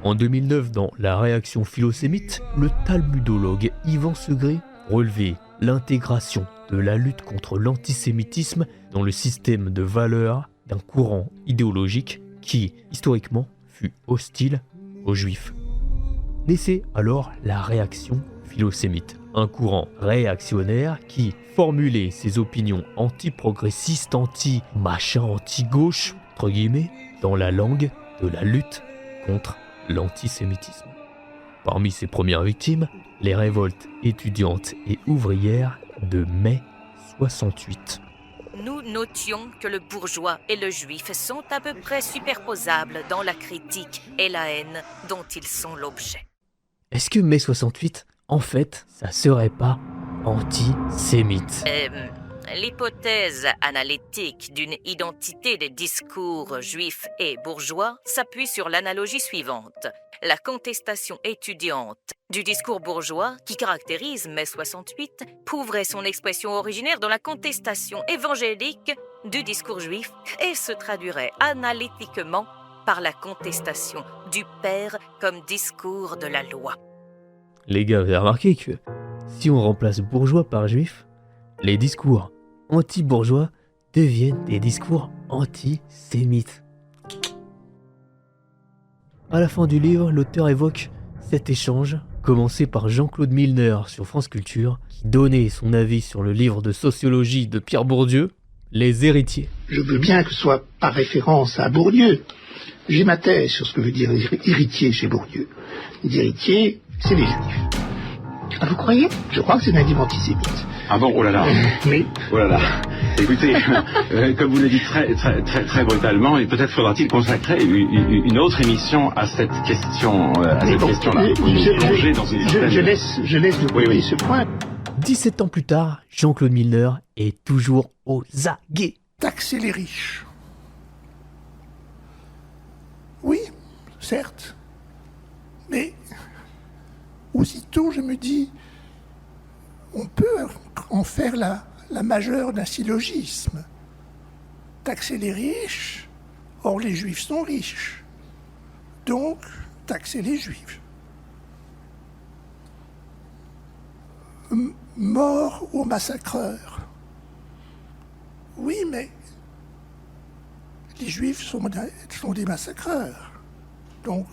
En 2009, dans La réaction philosémite, le talmudologue Yvan Segré relevait l'intégration de la lutte contre l'antisémitisme dans le système de valeurs d'un courant idéologique qui, historiquement, fut hostile aux juifs. Naissait alors la réaction philosémite, un courant réactionnaire qui formulait ses opinions anti-progressistes, anti-machin, anti-gauche, entre guillemets, dans la langue de la lutte contre l'antisémitisme. Parmi ses premières victimes, les révoltes étudiantes et ouvrières de mai 68. Nous notions que le bourgeois et le juif sont à peu près superposables dans la critique et la haine dont ils sont l'objet. Est-ce que mai 68, en fait, ça serait pas antisémite? L'hypothèse analytique d'une identité des discours juifs et bourgeois s'appuie sur l'analogie suivante. La contestation étudiante du discours bourgeois, qui caractérise mai 68, trouverait son expression originaire dans la contestation évangélique du discours juif et se traduirait analytiquement par la contestation du père comme discours de la loi. Les gars, vous avez remarqué que si on remplace bourgeois par juif, les discours anti-bourgeois deviennent des discours antisémites. À la fin du livre, l'auteur évoque cet échange, commencé par Jean-Claude Milner sur France Culture, qui donnait son avis sur le livre de sociologie de Pierre Bourdieu, Les héritiers. Je veux bien que ce soit par référence à Bourdieu. J'ai ma thèse sur ce que veut dire héritier chez Bourdieu. Les héritiers, c'est les juifs. Ah, vous croyez? Je crois que c'est un individu antisémite. Ah bon, oh là là. Mais... Oh là là. Écoutez, comme vous l'avez dit très brutalement, et peut-être faudra-t-il consacrer une autre émission à cette question, question-là. Je laisse de côté ce point. 17 ans plus tard, Jean-Claude Milner est toujours aux aguets. Taxer les riches. Oui, certes. Mais aussitôt, je me dis, on peut en faire la majeure d'un syllogisme. Taxer les riches, or les juifs sont riches. Donc, taxer les juifs. Mort aux massacreurs. Oui, mais les juifs sont des massacreurs. Donc,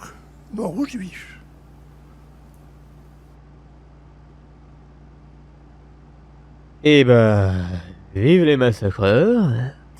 mort aux juifs. Eh ben, vive les massacreurs,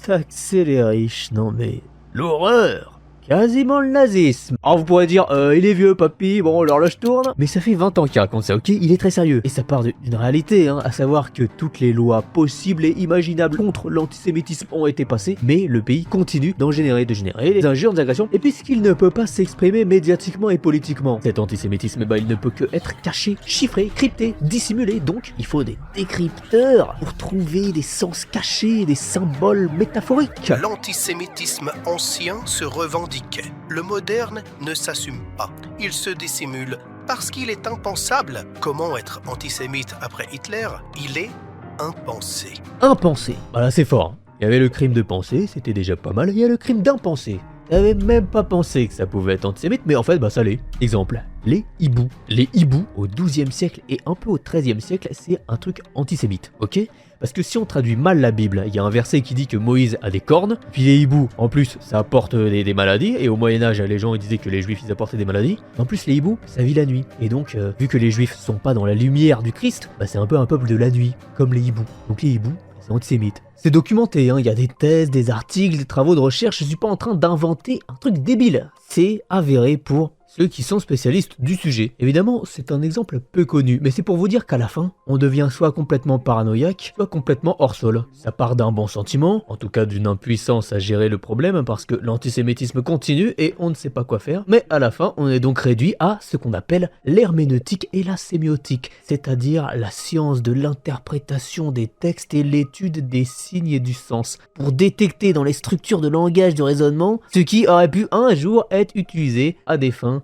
taxer les riches, non mais l'horreur! quasiment le nazisme. Alors vous pourrez dire, il est vieux papy, bon l'horloge tourne, mais ça fait 20 ans qu'il raconte ça, ok? Il est très sérieux. Et ça part d'une réalité, hein, à savoir que toutes les lois possibles et imaginables contre l'antisémitisme ont été passées, mais le pays continue d'en générer, de générer des injures, des agressions, et puisqu'il ne peut pas s'exprimer médiatiquement et politiquement, cet antisémitisme, il ne peut que être caché, chiffré, crypté, dissimulé, donc il faut des décrypteurs pour trouver des sens cachés, des symboles métaphoriques. L'antisémitisme ancien se revendiquait. Le moderne ne s'assume pas. Il se dissimule parce qu'il est impensable. Comment être antisémite après Hitler? Il est impensé. Impensé, voilà c'est fort. Il y avait le crime de penser, c'était déjà pas mal, il y a le crime d'impensé. J'avais même pas pensé que ça pouvait être antisémite, mais en fait, ça l'est. Exemple, les hiboux. Les hiboux, au XIIe siècle et un peu au XIIIe siècle, c'est un truc antisémite, ok? Parce que si on traduit mal la Bible, il y a un verset qui dit que Moïse a des cornes, puis les hiboux, en plus, ça apporte des maladies, et au Moyen-Âge, les gens ils disaient que les juifs ils apportaient des maladies. En plus, les hiboux, ça vit la nuit. Et donc, vu que les juifs sont pas dans la lumière du Christ, c'est un peu un peuple de la nuit, comme les hiboux. Donc les hiboux, c'est antisémite. C'est documenté, hein, il y a des thèses, des articles, des travaux de recherche, je suis pas en train d'inventer un truc débile. C'est avéré pour ceux qui sont spécialistes du sujet. Évidemment, c'est un exemple peu connu, mais c'est pour vous dire qu'à la fin, on devient soit complètement paranoïaque, soit complètement hors sol. Ça part d'un bon sentiment, en tout cas d'une impuissance à gérer le problème, parce que l'antisémitisme continue et on ne sait pas quoi faire, mais à la fin, on est donc réduit à ce qu'on appelle l'herméneutique et la sémiotique, c'est-à-dire la science de l'interprétation des textes et l'étude des signes et du sens, pour détecter dans les structures de langage de raisonnement ce qui aurait pu un jour être utilisé à des fins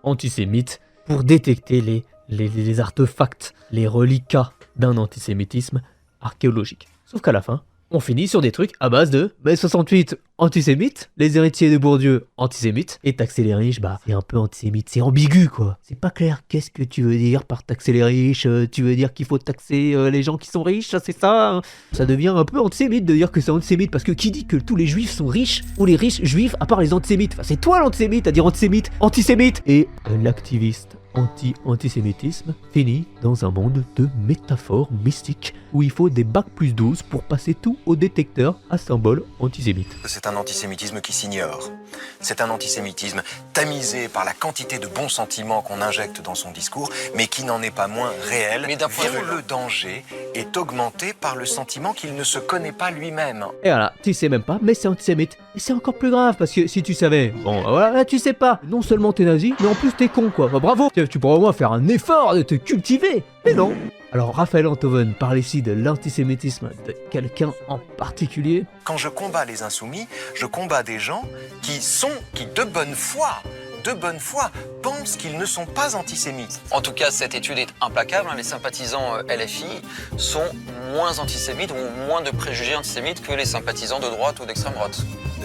antisémites pour détecter les artefacts, les reliquats d'un antisémitisme archéologique. Sauf qu'à la fin, on finit sur des trucs à base de mai 68 antisémite, les héritiers de Bourdieu antisémites, et taxer les riches, c'est un peu antisémite, c'est ambigu quoi. C'est pas clair, qu'est-ce que tu veux dire par taxer les riches? Tu veux dire qu'il faut taxer les gens qui sont riches, c'est ça hein? Ça devient un peu antisémite de dire que c'est antisémite, parce que qui dit que tous les juifs sont riches, ou les riches juifs à part les antisémites? Enfin c'est toi l'antisémite à dire antisémite, antisémite. Et l'activiste anti-antisémitisme finit dans un monde de métaphores mystiques où il faut des bac+12 pour passer tout au détecteur à symbole antisémite. C'est un antisémitisme qui s'ignore. C'est un antisémitisme tamisé par la quantité de bons sentiments qu'on injecte dans son discours, mais qui n'en est pas moins réel. Mais le danger est augmenté par le sentiment qu'il ne se connaît pas lui-même. Et voilà, tu sais même pas, mais c'est antisémite. Et c'est encore plus grave, parce que si tu savais, bon voilà, tu sais pas, non seulement t'es nazi, mais en plus t'es con quoi. Bravo, tu pourrais au moins faire un effort de te cultiver, mais non. Alors Raphaël Enthoven parle ici de l'antisémitisme de quelqu'un en particulier. Quand je combats les insoumis, je combats des gens qui de bonne foi, pensent qu'ils ne sont pas antisémites. En tout cas, cette étude est implacable. Les sympathisants LFI sont moins antisémites ou moins de préjugés antisémites que les sympathisants de droite ou d'extrême droite.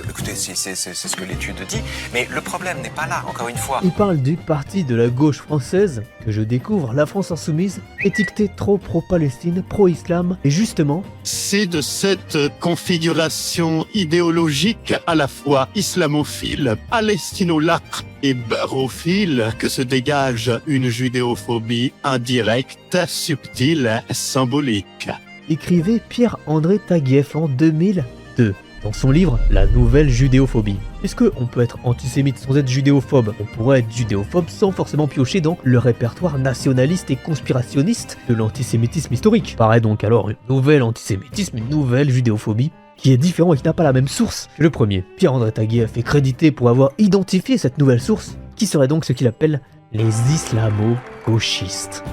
Écoutez, c'est ce que l'étude dit, mais le problème n'est pas là, encore une fois. Il parle du parti de la gauche française que je découvre, la France Insoumise, étiqueté trop pro-Palestine, pro-Islam, et justement... C'est de cette configuration idéologique à la fois islamophile, palestinolâtre et barophile que se dégage une judéophobie indirecte, subtile, symbolique. Écrivait Pierre-André Taguieff en 2002. Dans son livre « La nouvelle judéophobie ». Est-ce qu'on peut être antisémite sans être judéophobe? On pourrait être judéophobe sans forcément piocher dans le répertoire nationaliste et conspirationniste de l'antisémitisme historique. Paraît donc alors un nouvel antisémitisme, une nouvelle judéophobie, qui est différent et qui n'a pas la même source que le premier. Pierre-André Taguieff est crédité pour avoir identifié cette nouvelle source, qui serait donc ce qu'il appelle les islamo-gauchistes.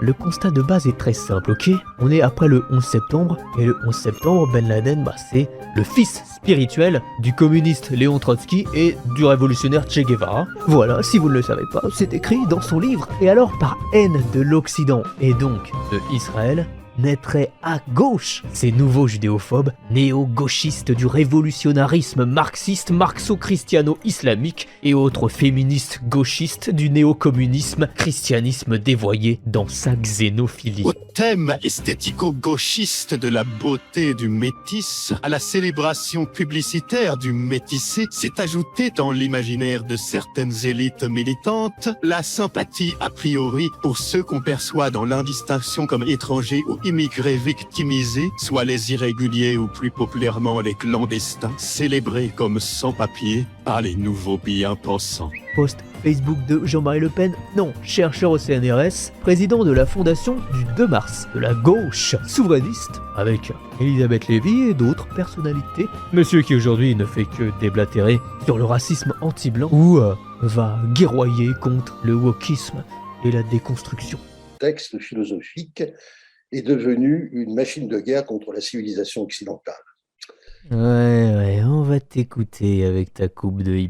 Le constat de base est très simple, ok? On est après le 11 septembre, et le 11 septembre, Ben Laden, c'est le fils spirituel du communiste Léon Trotsky et du révolutionnaire Che Guevara. Voilà, si vous ne le savez pas, c'est écrit dans son livre. Et alors, par haine de l'Occident, et donc de Israël, naîtraient à gauche ces nouveaux judéophobes, néo-gauchistes du révolutionnarisme marxiste, marxo-christiano-islamique et autres féministes gauchistes du néo-communisme, christianisme dévoyé dans sa xénophilie. Au thème esthético-gauchiste de la beauté du métis, à la célébration publicitaire du métissé, s'est ajoutée dans l'imaginaire de certaines élites militantes la sympathie a priori pour ceux qu'on perçoit dans l'indistinction comme étrangers ou immigrés victimisés, soit les irréguliers ou plus populairement les clandestins, célébrés comme sans-papiers par les nouveaux bien-pensants. Post Facebook de Jean-Marie Le Pen, non, chercheur au CNRS, président de la fondation du 2 mars, de la gauche souverainiste, avec Elisabeth Lévy et d'autres personnalités. Monsieur qui aujourd'hui ne fait que déblatérer sur le racisme anti-blanc ou va guerroyer contre le wokisme et la déconstruction. Le texte philosophique est devenu une machine de guerre contre la civilisation occidentale. Ouais, on va t'écouter avec ta coupe de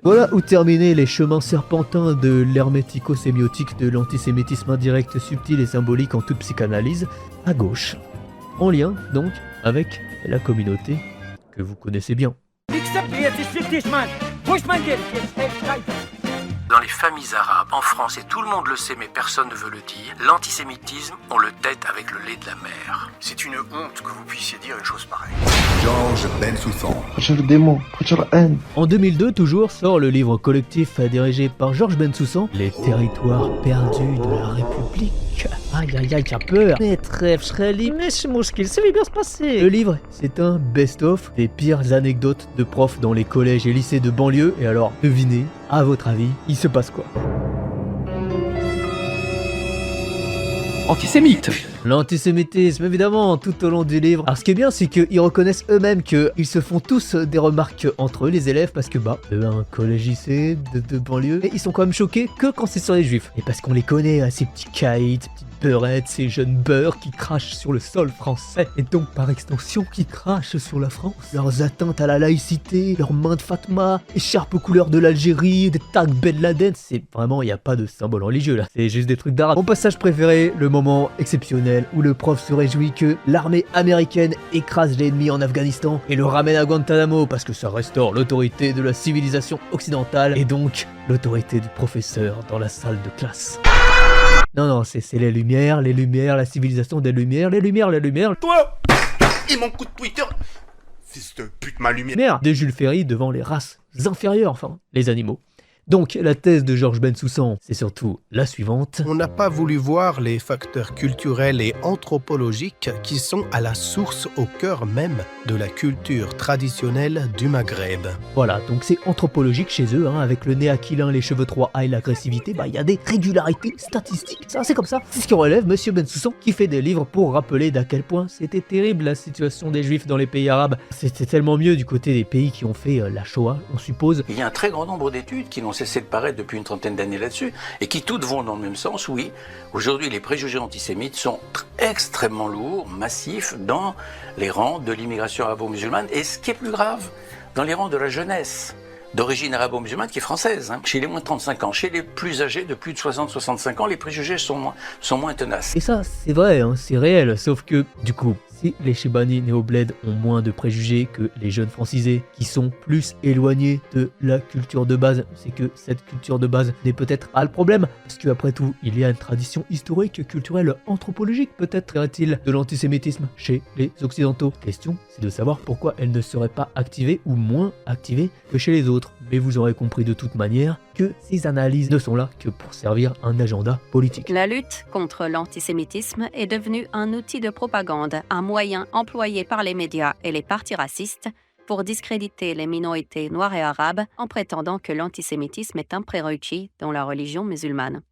Voilà où terminaient les chemins serpentins de l'hermético-sémiotique de l'antisémitisme indirect, subtil et symbolique en toute psychanalyse, à gauche. En lien, donc, avec la communauté que vous connaissez bien. Dans les familles arabes, en France, et tout le monde le sait mais personne ne veut le dire, l'antisémitisme, on le tête avec le lait de la mer. C'est une honte que vous puissiez dire une chose pareille. Georges Bensoussan. En 2002, toujours, sort le livre collectif dirigé par Georges Bensoussan, Les territoires perdus de la République. Aïe aïe aïe, t'as peur. Maître Fchreli, mais c'est mouchkil, ça va bien se passer. Le livre, c'est un best-of des pires anecdotes de profs dans les collèges et lycées de banlieue. Et alors, devinez, à votre avis, il se passe quoi? Antisémite. L'antisémitisme, évidemment, tout au long du livre. Alors ce qui est bien, c'est qu'ils reconnaissent eux-mêmes qu'ils se font tous des remarques entre eux, les élèves, parce que un collège-lycée de banlieue, et ils sont quand même choqués que quand c'est sur les juifs. Et parce qu'on les connaît, ces petits caïds, ces petites beurrettes, ces jeunes beurres qui crachent sur le sol français, et donc par extension qui crachent sur la France. Leurs atteintes à la laïcité, leurs mains de Fatma, écharpes aux couleurs de l'Algérie, des tags Ben Laden, c'est vraiment, il n'y a pas de symbole religieux là, c'est juste des trucs d'arabe. Mon passage préféré, le moment exceptionnel où le prof se réjouit que l'armée américaine écrase l'ennemi en Afghanistan et le ramène à Guantanamo parce que ça restaure l'autorité de la civilisation occidentale et donc l'autorité du professeur dans la salle de classe. Non, c'est les lumières, la civilisation des lumières, les lumières. Toi et mon coup de Twitter, fils de pute, ma lumière. De Jules Ferry devant les races inférieures, enfin, les animaux. Donc, la thèse de Georges Bensoussan, c'est surtout la suivante. On n'a pas voulu voir les facteurs culturels et anthropologiques qui sont à la source, au cœur même de la culture traditionnelle du Maghreb. Voilà, donc c'est anthropologique chez eux, avec le nez aquilin, les cheveux 3A et l'agressivité, il y a des régularités statistiques. Ça, c'est comme ça. C'est ce que relève Monsieur Bensoussan, qui fait des livres pour rappeler d'à quel point c'était terrible la situation des juifs dans les pays arabes. C'était tellement mieux du côté des pays qui ont fait la Shoah, on suppose. Il y a un très grand nombre d'études qui n'ont cessé de paraître depuis une trentaine d'années là-dessus, et qui toutes vont dans le même sens. Oui, aujourd'hui les préjugés antisémites sont extrêmement lourds, massifs, dans les rangs de l'immigration arabo-musulmane, et ce qui est plus grave, dans les rangs de la jeunesse d'origine arabo-musulmane qui est française. Chez les moins de 35 ans, chez les plus âgés de plus de 60-65 ans, les préjugés sont moins tenaces. Et ça, c'est vrai, c'est réel, sauf que, du coup, si les Chibani néo-bled ont moins de préjugés que les jeunes francisés qui sont plus éloignés de la culture de base, c'est que cette culture de base n'est peut-être pas le problème, parce qu'après tout, il y a une tradition historique, culturelle, anthropologique peut-être, y-t-il de l'antisémitisme chez les occidentaux. Question, c'est de savoir pourquoi elle ne serait pas activée ou moins activée que chez les autres. Mais vous aurez compris de toute manière que ces analyses ne sont là que pour servir un agenda politique. La lutte contre l'antisémitisme est devenue un outil de propagande, un moyen employé par les médias et les partis racistes pour discréditer les minorités noires et arabes en prétendant que l'antisémitisme est un prérequis dans la religion musulmane.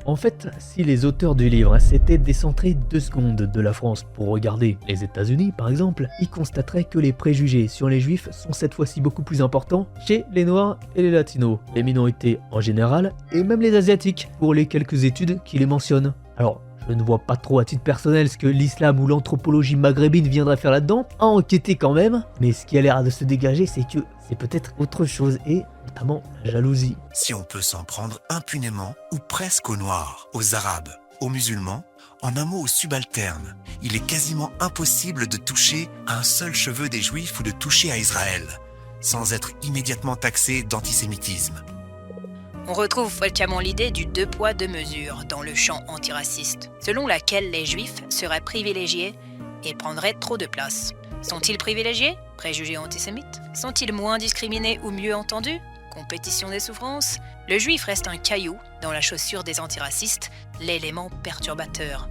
En fait, si les auteurs du livre s'étaient décentrés 2 secondes de la France pour regarder les États-Unis par exemple, ils constateraient que les préjugés sur les juifs sont cette fois-ci beaucoup plus importants chez les noirs et les latinos, les minorités en général et même les asiatiques pour les quelques études qui les mentionnent. Alors, je ne vois pas trop à titre personnel ce que l'islam ou l'anthropologie maghrébine viendrait faire là-dedans, à enquêter quand même, mais ce qui a l'air de se dégager c'est que c'est peut-être autre chose et notamment la jalousie. Si on peut s'en prendre impunément ou presque aux Noirs, aux Arabes, aux musulmans, en un mot aux subalternes, il est quasiment impossible de toucher à un seul cheveu des Juifs ou de toucher à Israël, sans être immédiatement taxé d'antisémitisme. On retrouve fréquemment l'idée du 2 poids 2 mesures dans le champ antiraciste, selon laquelle les juifs seraient privilégiés et prendraient trop de place. Sont-ils privilégiés? Préjugés antisémites? Sont-ils moins discriminés ou mieux entendus? compétition des souffrances, le juif reste un caillou dans la chaussure des antiracistes, l'élément perturbateur.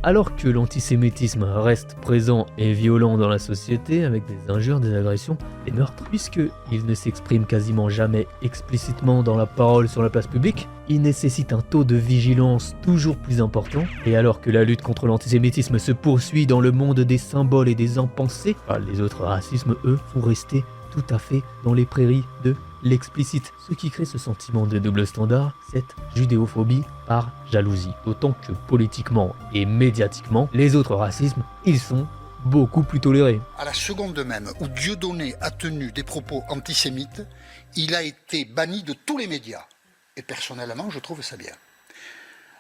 Alors que l'antisémitisme reste présent et violent dans la société avec des injures, des agressions, des meurtres, puisqu'il ne s'exprime quasiment jamais explicitement dans la parole sur la place publique, il nécessite un taux de vigilance toujours plus important, et alors que la lutte contre l'antisémitisme se poursuit dans le monde des symboles et des impensés, les autres racismes, eux, sont restés tout à fait dans les prairies de l'explicite, ce qui crée ce sentiment de double standard, cette judéophobie par jalousie. D'autant que politiquement et médiatiquement, les autres racismes, ils sont beaucoup plus tolérés. À la seconde même où Dieudonné a tenu des propos antisémites, il a été banni de tous les médias. Et personnellement, je trouve ça bien.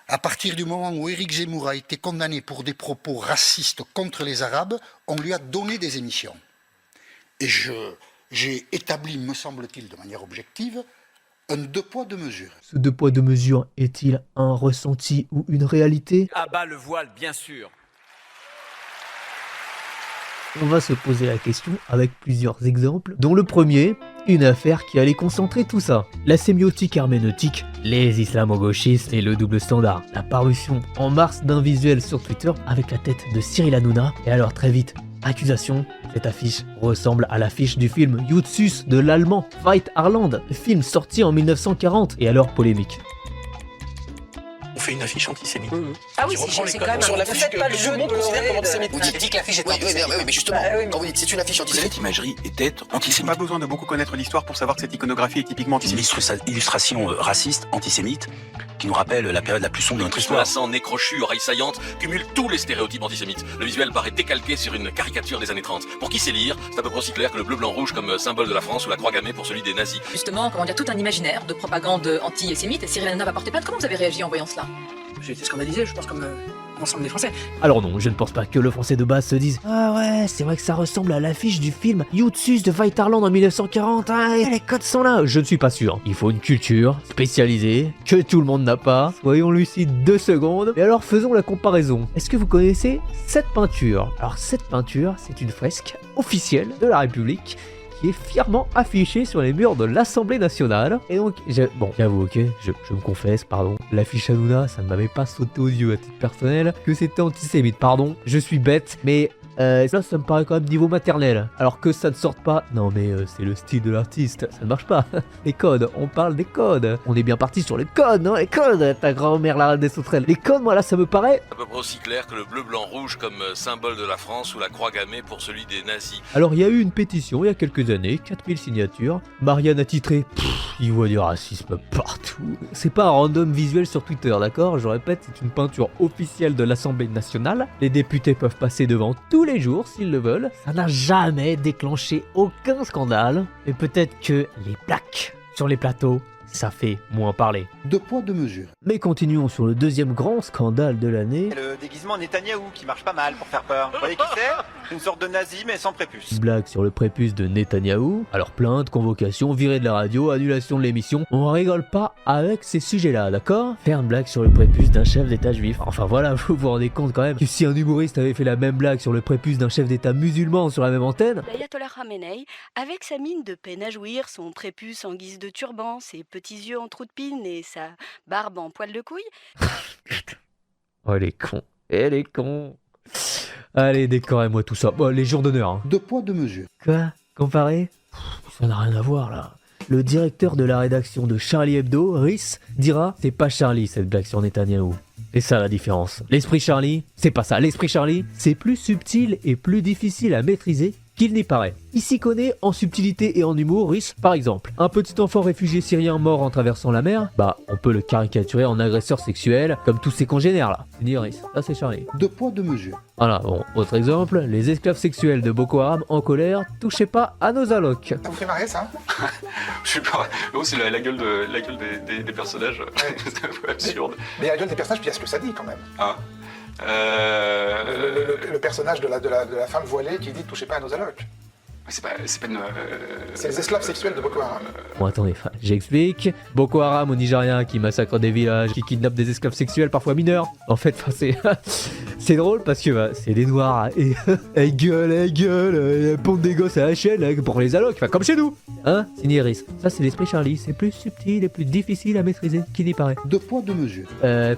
À partir du moment où Éric Zemmour a été condamné pour des propos racistes contre les Arabes, on lui a donné des émissions. Et j'ai établi, me semble-t-il, de manière objective, un 2 poids 2 mesures. Ce 2 poids 2 mesures est-il un ressenti ou une réalité ? À bas le voile, bien sûr. On va se poser la question avec plusieurs exemples, dont le premier, une affaire qui allait concentrer tout ça. La sémiotique herméneutique, les islamo-gauchistes et le double standard. La parution en mars d'un visuel sur Twitter avec la tête de Cyril Hanouna, et alors très vite, accusation, cette affiche ressemble à l'affiche du film Jutsus de l'allemand Veit Harland, le film sorti en 1940, et alors polémique. On fait une affiche antisémite. Ah oui, c'est quand même... Sur l'affiche que pas le tout jeu le monde considère comme antisémite. Vous dites que l'affiche est antisémite. antisémite. Oui, mais justement, quand vous dites c'est une affiche antisémite... Cette imagerie était antisémite. Pas besoin de beaucoup connaître l'histoire pour savoir que cette iconographie est typiquement antisémite. Une illustration raciste, antisémite, qui nous rappelle la période la plus sombre de notre histoire. Sang, nez crochu, oreilles saillantes, cumule tous les stéréotypes antisémites. Le visuel paraît décalqué sur une caricature des années 30. Pour qui sait lire, c'est à peu près aussi clair que le bleu, blanc, rouge comme symbole de la France ou la croix gammée pour celui des nazis. Justement, comment dire, tout un imaginaire de propagande anti-sémite. Cyril Hanouna va porter plainte. Comment vous avez réagi en voyant cela ? J'ai été scandalisé, je pense, comme l'ensemble des Français. Alors non, je ne pense pas que le Français de base se dise « Ah ouais, c'est vrai que ça ressemble à l'affiche du film Jutsus de Veit Harland en 1940, les codes sont là !» Je ne suis pas sûr. Il faut une culture spécialisée, que tout le monde n'a pas. Soyons lucides 2 secondes. Et alors faisons la comparaison. Est-ce que vous connaissez cette peinture ? Alors cette peinture, c'est une fresque officielle de la République qui est fièrement affiché sur les murs de l'Assemblée nationale. Et donc, j'avoue, ok, je me confesse, pardon, l'affiche Hanouna, ça ne m'avait pas sauté aux yeux à titre personnel que c'était antisémite, pardon, je suis bête, mais là, ça me paraît quand même niveau maternel. Alors que ça ne sorte pas, non mais c'est le style de l'artiste, ça ne marche pas. Les codes, on parle des codes. On est bien parti sur les codes, non ? Les codes, ta grand-mère la reine des sauterelles. Les codes, moi là, ça me paraît... À peu près aussi clair que le bleu, blanc, rouge comme symbole de la France ou la croix gammée pour celui des nazis. Alors il y a eu une pétition il y a quelques années, 4000 signatures. Marianne a titré « Il voit du racisme partout ». C'est pas un random visuel sur Twitter, d'accord ? Je répète, c'est une peinture officielle de l'Assemblée nationale. Les députés peuvent passer devant tous les jours s'ils le veulent. Ça n'a jamais déclenché aucun scandale. Et peut-être que les plaques sur les plateaux, ça fait moins parler. 2 poids 2 mesures. Mais continuons sur le deuxième grand scandale de l'année. Le déguisement Netanyahou qui marche pas mal pour faire peur. Vous voyez qui c'est ? Une sorte de nazi mais sans prépuce. Blague sur le prépuce de Netanyahou. Alors plainte, convocation, virée de la radio, annulation de l'émission. On rigole pas avec ces sujets-là, d'accord ? Faire une blague sur le prépuce d'un chef d'état juif. Enfin voilà, vous vous rendez compte quand même que si un humoriste avait fait la même blague sur le prépuce d'un chef d'état musulman sur la même antenne... L'ayatollah Khamenei, avec sa mine de peine à jouir, son prépuce en guise de turban, ses petits yeux en trou de pine et sa barbe en poil de couille. Oh elle est con, elle est con. Allez, décorez-moi tout ça. Bon, les jours d'honneur. Hein. 2 poids 2 mesures. Quoi ? Comparé ? Ça n'a rien à voir là. Le directeur de la rédaction de Charlie Hebdo, Rhys, dira « C'est pas Charlie cette blague sur Netanyahou ». C'est ça la différence. L'esprit Charlie, c'est pas ça. L'esprit Charlie, c'est plus subtil et plus difficile à maîtriser qu'il n'y paraît. Il s'y connaît en subtilité et en humour, Rhys, par exemple. Un petit enfant réfugié syrien mort en traversant la mer, on peut le caricaturer en agresseur sexuel, comme tous ses congénères là. C'est dit Rhys, ça c'est Charlie. 2 poids 2 mesures. Voilà, bon, autre exemple, les esclaves sexuels de Boko Haram en colère, touchez pas à nos allocs. Ça vous fait marrer ça ? Je sais pas, c'est la gueule des personnages, c'est un peu absurde. Mais la gueule des personnages, puis il y a ce que ça dit quand même. Ah. Le personnage de la femme voilée qui dit « touchez pas à nos allocs ». C'est pas une... C'est les esclaves sexuels de Boko Haram. Bon, attendez, j'explique. Boko Haram au Nigeria qui massacre des villages, qui kidnappe des esclaves sexuels, parfois mineurs. En fait, c'est drôle parce que c'est des noirs et elles gueulent, pondent des gosses à la chaîne pour les allocs, comme chez nous. Hein, signé Rhys. Ça, c'est l'esprit Charlie. C'est plus subtil et plus difficile à maîtriser qu'il n'y paraît. 2 poids, 2 mesures.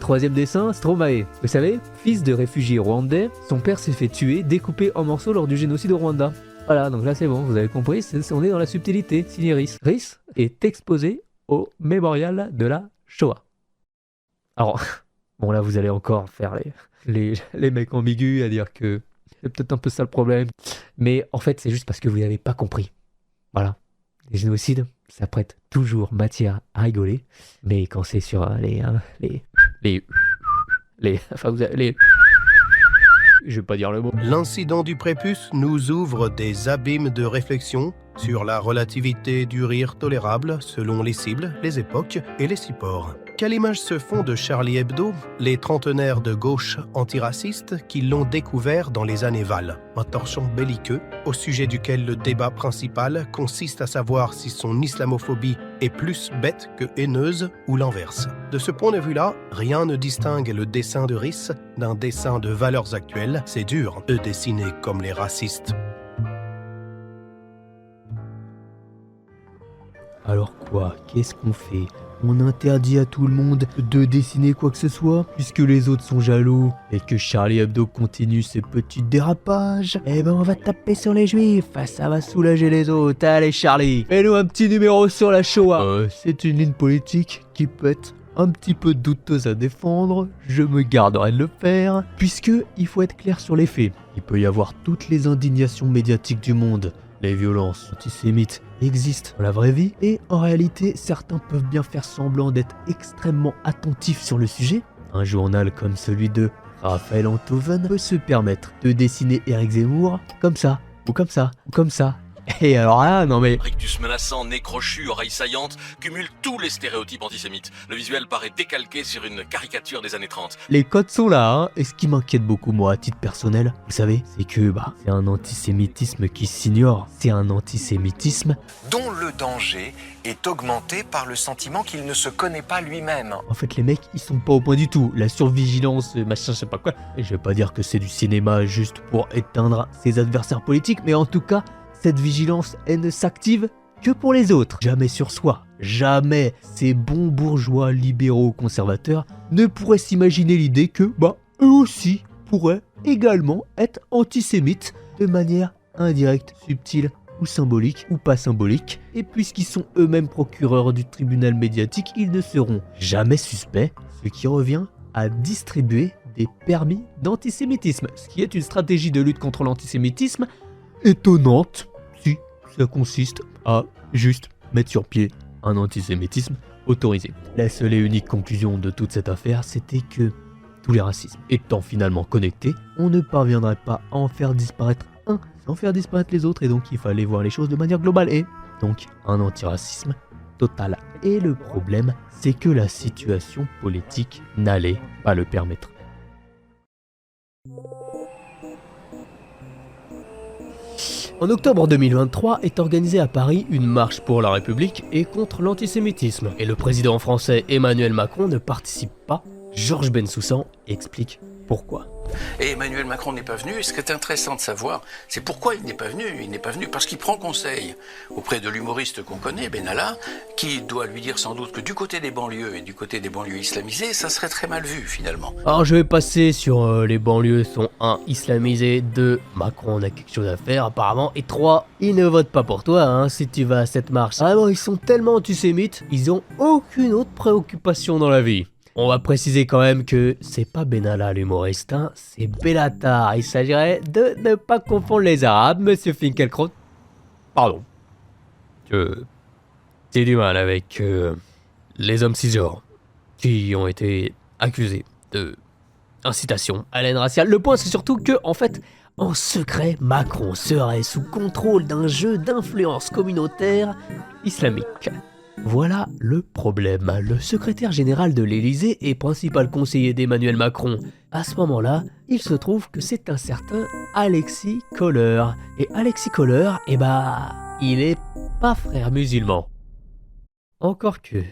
Troisième dessin, Stromae. Vous savez, fils de réfugiés rwandais, son père s'est fait tuer, découpé en morceaux lors du génocide au Rwanda. Voilà, donc là c'est bon, vous avez compris, on est dans la subtilité, signé Rhys. Rhys est exposé au mémorial de la Shoah. Alors, bon là vous allez encore faire les mecs ambigus à dire que c'est peut-être un peu ça le problème, mais en fait c'est juste parce que vous n'avez pas compris. Voilà, les génocides, ça prête toujours matière à rigoler, mais quand c'est sur je vais pas dire le mot. L'incident du prépuce nous ouvre des abîmes de réflexion sur la relativité du rire tolérable selon les cibles, les époques et les supports. Quelle image se font de Charlie Hebdo, les trentenaires de gauche antiracistes qui l'ont découvert dans les années Val, un torchon belliqueux au sujet duquel le débat principal consiste à savoir si son islamophobie est plus bête que haineuse ou l'inverse. De ce point de vue-là, rien ne distingue le dessin de Rhys d'un dessin de valeurs actuelles. C'est dur de dessiner comme les racistes. Alors quoi? Qu'est-ce qu'on fait? On interdit à tout le monde de dessiner quoi que ce soit, puisque les autres sont jaloux, et que Charlie Hebdo continue ses petits dérapages. Eh ben on va taper sur les juifs, ça va soulager les autres. Allez Charlie, fais-nous un petit numéro sur la Shoah. C'est une ligne politique qui peut être un petit peu douteuse à défendre, je me garderai de le faire, puisque il faut être clair sur les faits. Il peut y avoir toutes les indignations médiatiques du monde. Les violences antisémites existent dans la vraie vie et en réalité certains peuvent bien faire semblant d'être extrêmement attentifs sur le sujet. Un journal comme celui de Raphaël Enthoven peut se permettre de dessiner Éric Zemmour comme ça, ou comme ça, ou comme ça. Et alors là, non mais... Rictus menaçant, nez crochu, oreilles saillantes, cumule tous les stéréotypes antisémites. Le visuel paraît décalqué sur une caricature des années 30. Les codes sont là, hein. Et ce qui m'inquiète beaucoup, moi, à titre personnel, vous savez, c'est que, c'est un antisémitisme qui s'ignore. C'est un antisémitisme dont le danger est augmenté par le sentiment qu'il ne se connaît pas lui-même. En fait, les mecs, ils sont pas au point du tout. La survigilance, machin, je sais pas quoi. Et je vais pas dire que c'est du cinéma juste pour éteindre ses adversaires politiques, mais en tout cas... Cette vigilance, elle ne s'active que pour les autres, jamais sur soi. Jamais ces bons bourgeois libéraux conservateurs ne pourraient s'imaginer l'idée que, eux aussi pourraient également être antisémites de manière indirecte, subtile ou symbolique ou pas symbolique. Et puisqu'ils sont eux-mêmes procureurs du tribunal médiatique, ils ne seront jamais suspects, ce qui revient à distribuer des permis d'antisémitisme, ce qui est une stratégie de lutte contre l'antisémitisme étonnante. Si ça consiste à juste mettre sur pied un antisémitisme autorisé. La seule et unique conclusion de toute cette affaire, c'était que tous les racismes étant finalement connectés, on ne parviendrait pas à en faire disparaître un sans faire disparaître les autres, et donc il fallait voir les choses de manière globale, et donc un antiracisme total. Et le problème, c'est que la situation politique n'allait pas le permettre. En octobre 2023 est organisée à Paris une marche pour la République et contre l'antisémitisme. Et le président français Emmanuel Macron ne participe pas. Georges Bensoussan explique pourquoi. Et Emmanuel Macron n'est pas venu. Et ce qui est intéressant de savoir, c'est pourquoi il n'est pas venu. Il n'est pas venu parce qu'il prend conseil auprès de l'humoriste qu'on connaît, Benalla, qui doit lui dire sans doute que du côté des banlieues et du côté des banlieues islamisées, ça serait très mal vu finalement. Alors je vais passer sur les banlieues sont 1 islamisées, 2 Macron on a quelque chose à faire apparemment, et 3 ils ne votent pas pour toi si tu vas à cette marche. Vraiment ils sont tellement antisémites, ils ont aucune autre préoccupation dans la vie. On va préciser quand même que c'est pas Benalla l'humoriste, c'est Bellatar. Il s'agirait de ne pas confondre les Arabes, monsieur Finkielkraut. Pardon. J'ai du mal avec les hommes cisgenres qui ont été accusés de incitation à la haine raciale. Le point c'est surtout que, en fait, en secret, Macron serait sous contrôle d'un jeu d'influence communautaire islamique. Voilà le problème. Le secrétaire général de l'Élysée et principal conseiller d'Emmanuel Macron, à ce moment-là, il se trouve que c'est un certain Alexis Kohler. Et Alexis Kohler, il est pas frère musulman. Encore que.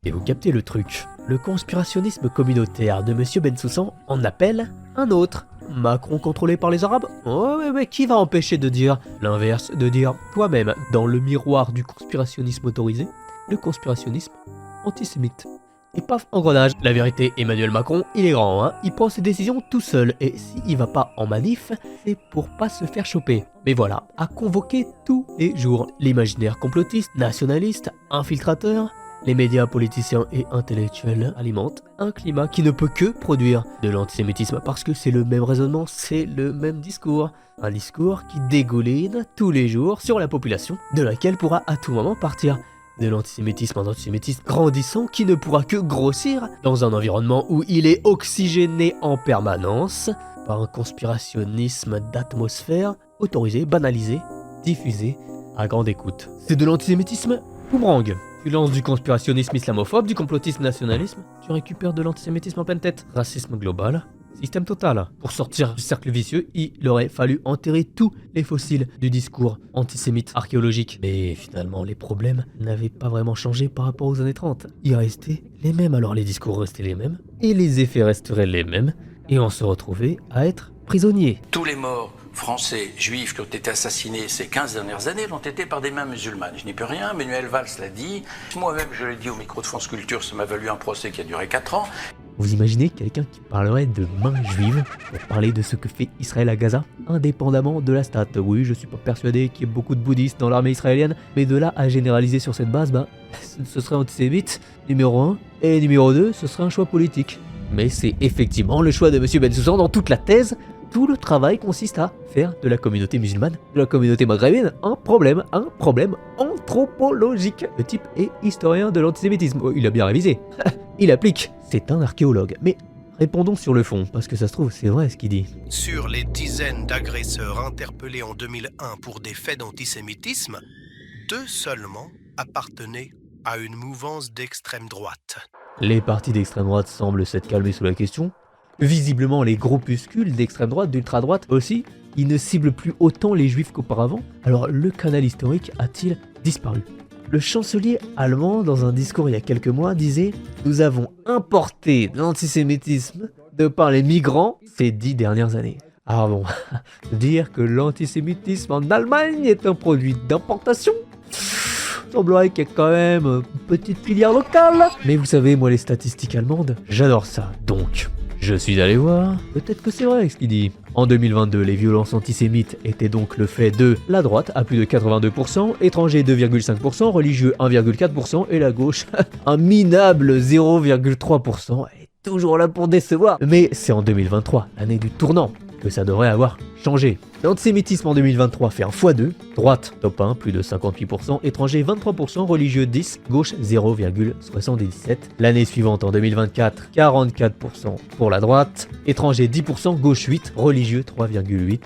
Et vous captez le truc. Le conspirationnisme communautaire de Monsieur Bensoussan en appelle un autre. Macron contrôlé par les Arabes? Oh mais qui va empêcher de dire l'inverse, de dire toi-même dans le miroir du conspirationnisme autorisé, le conspirationnisme antisémite. Et paf, engrenage. La vérité, Emmanuel Macron, il est grand, hein. Il prend ses décisions tout seul, et s'il va pas en manif, c'est pour pas se faire choper. Mais voilà, à convoquer tous les jours l'imaginaire complotiste, nationaliste, infiltrateur. Les médias, politiciens et intellectuels alimentent un climat qui ne peut que produire de l'antisémitisme parce que c'est le même raisonnement, c'est le même discours. Un discours qui dégouline tous les jours sur la population, de laquelle pourra à tout moment partir. De l'antisémitisme, un antisémitisme grandissant qui ne pourra que grossir dans un environnement où il est oxygéné en permanence par un conspirationnisme d'atmosphère autorisé, banalisé, diffusé à grande écoute. C'est de l'antisémitisme boomerang. Tu lances du conspirationnisme islamophobe, du complotisme nationalisme, tu récupères de l'antisémitisme en pleine tête. Racisme global, système total. Pour sortir du cercle vicieux, il aurait fallu enterrer tous les fossiles du discours antisémite archéologique. Mais finalement, les problèmes n'avaient pas vraiment changé par rapport aux années 30. Ils restaient les mêmes, alors les discours restaient les mêmes, et les effets resteraient les mêmes, et on se retrouvait à être prisonniers. Tous les morts français, juifs qui ont été assassinés ces 15 dernières années l'ont été par des mains musulmanes. Je n'y peux rien, Manuel Valls l'a dit. Moi-même, je l'ai dit au micro de France Culture, ça m'a valu un procès qui a duré 4 ans. Vous imaginez quelqu'un qui parlerait de mains juives pour parler de ce que fait Israël à Gaza, indépendamment de la stat? Oui, je suis pas persuadé qu'il y ait beaucoup de bouddhistes dans l'armée israélienne, mais de là à généraliser sur cette base, ce serait antisémite, numéro 1, et numéro 2, ce serait un choix politique. Mais c'est effectivement le choix de Monsieur Bensoussan dans toute la thèse. Tout le travail consiste à faire de la communauté musulmane, de la communauté maghrébine, un problème anthropologique. Le type est historien de l'antisémitisme. Oh, il a bien révisé. Il applique. C'est un archéologue. Mais répondons sur le fond, parce que ça se trouve, c'est vrai ce qu'il dit. Sur les dizaines d'agresseurs interpellés en 2001 pour des faits d'antisémitisme, 2 seulement appartenaient à une mouvance d'extrême droite. Les partis d'extrême droite semblent s'être calmés sous la question. Visiblement, les groupuscules d'extrême droite, d'ultra droite aussi, ils ne ciblent plus autant les juifs qu'auparavant. Alors, le canal historique a-t-il disparu? Le chancelier allemand, dans un discours il y a quelques mois, disait « Nous avons importé l'antisémitisme de par les migrants ces 10 dernières années. » Ah bon, dire que l'antisémitisme en Allemagne est un produit d'importation? Semblerait qu'il y a quand même une petite filière locale. Mais vous savez, moi les statistiques allemandes, j'adore ça. Donc, je suis allé voir, peut-être que c'est vrai ce qu'il dit. En 2022, les violences antisémites étaient donc le fait de la droite à plus de 82%, étrangers 2,5%, religieux 1,4% et la gauche un minable 0,3%. Elle est toujours là pour décevoir. Mais c'est en 2023, l'année du tournant, que ça devrait avoir changé. L'antisémitisme en 2023 fait un x2, droite top 1, plus de 58%, étrangers 23%, religieux 10%, gauche 0,77%. L'année suivante en 2024, 44% pour la droite, étrangers 10%, gauche 8%, religieux 3,8%.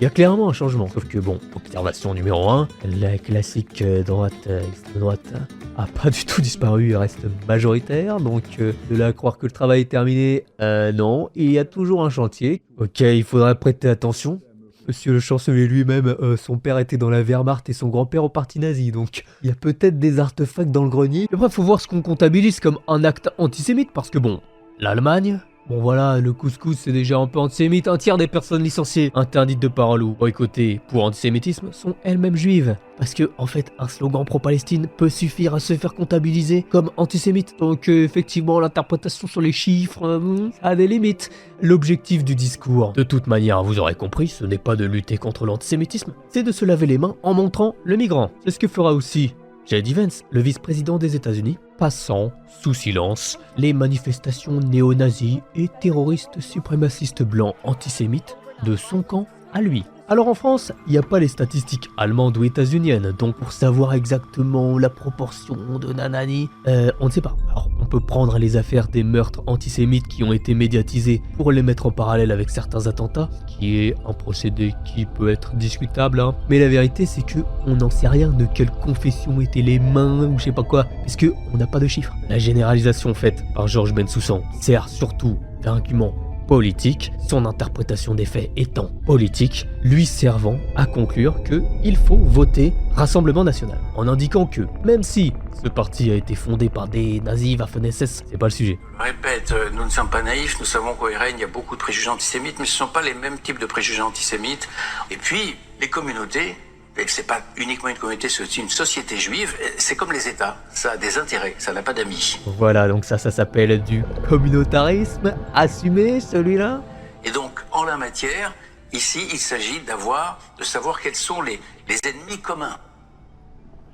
Il y a clairement un changement, sauf que bon, observation numéro 1, la classique droite, extrême droite, a pas du tout disparu, elle reste majoritaire, donc de là à croire que le travail est terminé, non, il y a toujours un chantier. Ok, il faudra prêter attention. Monsieur le chancelier lui-même, son père était dans la Wehrmacht et son grand-père au parti nazi, donc il y a peut-être des artefacts dans le grenier. Après, faut voir ce qu'on comptabilise comme un acte antisémite, parce que bon, l'Allemagne, bon voilà, le couscous c'est déjà un peu antisémite, un tiers des personnes licenciées, interdites de parole ou boycottées pour antisémitisme sont elles-mêmes juives. Parce que, en fait, un slogan pro-Palestine peut suffire à se faire comptabiliser comme antisémite. Donc, effectivement, l'interprétation sur les chiffres, ça a des limites. L'objectif du discours, de toute manière, vous aurez compris, ce n'est pas de lutter contre l'antisémitisme, c'est de se laver les mains en montrant le migrant. C'est ce que fera aussi J.D. Vance, le vice-président des États-Unis, passant sous silence les manifestations néo-nazis et terroristes suprémacistes blancs antisémites de son camp à lui. Alors en France, il n'y a pas les statistiques allemandes ou états-uniennes, donc pour savoir exactement la proportion de nanani, on ne sait pas. Alors on peut prendre les affaires des meurtres antisémites qui ont été médiatisés pour les mettre en parallèle avec certains attentats, qui est un procédé qui peut être discutable, hein. Mais la vérité c'est que on n'en sait rien de quelle confession étaient les mains ou je sais pas quoi, parce que on n'a pas de chiffres. La généralisation faite par Georges Bensoussan sert surtout d'argument politique, son interprétation des faits étant politique, lui servant à conclure qu'il faut voter Rassemblement National, en indiquant que, même si ce parti a été fondé par des nazis, Waffen-SS, c'est pas le sujet. Je répète, nous ne sommes pas naïfs, nous savons qu'au RN, il y a beaucoup de préjugés antisémites, mais ce ne sont pas les mêmes types de préjugés antisémites. Et puis, les communautés, et c'est pas uniquement une communauté, c'est aussi une société juive, c'est comme les États, ça a des intérêts, ça n'a pas d'amis. Voilà, donc ça s'appelle du communautarisme assumé, celui-là. Et donc, en la matière, ici, il s'agit de savoir quels sont les ennemis communs.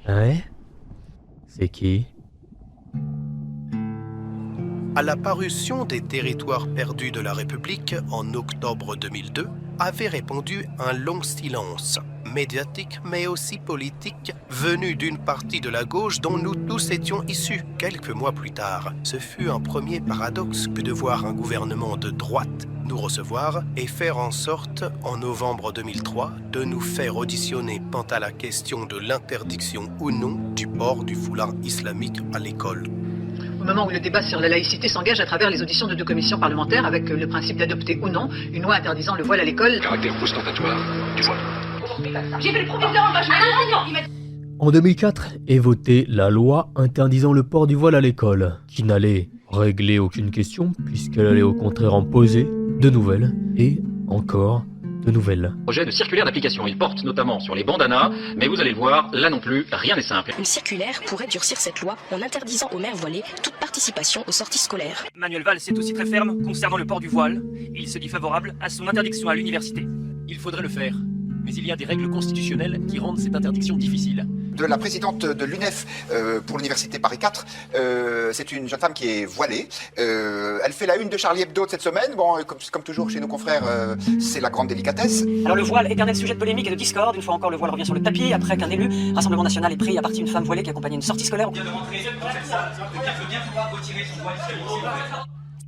Ouais. C'est qui ? À la parution des Territoires perdus de la République en octobre 2002, avait répandu un long silence, médiatique mais aussi politique, venu d'une partie de la gauche dont nous tous étions issus. Quelques mois plus tard, ce fut un premier paradoxe que de voir un gouvernement de droite nous recevoir et faire en sorte, en novembre 2003, de nous faire auditionner quant à la question de l'interdiction ou non du port du foulard islamique à l'école. Au moment où le débat sur la laïcité s'engage à travers les auditions de 2 commissions parlementaires avec le principe d'adopter ou non une loi interdisant le voile à l'école. Caractère ostentatoire du voile. J'ai fait le professeur en bas, En 2004 est votée la loi interdisant le port du voile à l'école, qui n'allait régler aucune question puisqu'elle allait au contraire en poser de nouvelles et encore de nouvelles. Projet de circulaire d'application, il porte notamment sur les bandanas, mais vous allez le voir, là non plus, rien n'est simple. Une circulaire pourrait durcir cette loi en interdisant aux mères voilées toute participation aux sorties scolaires. Manuel Valls est aussi très ferme concernant le port du voile. Il se dit favorable à son interdiction à l'université. Il faudrait le faire, mais il y a des règles constitutionnelles qui rendent cette interdiction difficile. De la présidente de l'UNEF pour l'université Paris 4, c'est une jeune femme qui est voilée. Elle fait la une de Charlie Hebdo de cette semaine. Bon, comme toujours chez nos confrères, c'est la grande délicatesse. Alors le voile, éternel sujet de polémique et de discorde. Une fois encore, le voile revient sur le tapis après qu'un élu, Rassemblement National, ait pris à partie une femme voilée qui accompagnait une sortie scolaire. Bien de rentrer dans cette salle, peut bien pouvoir retirer son voile.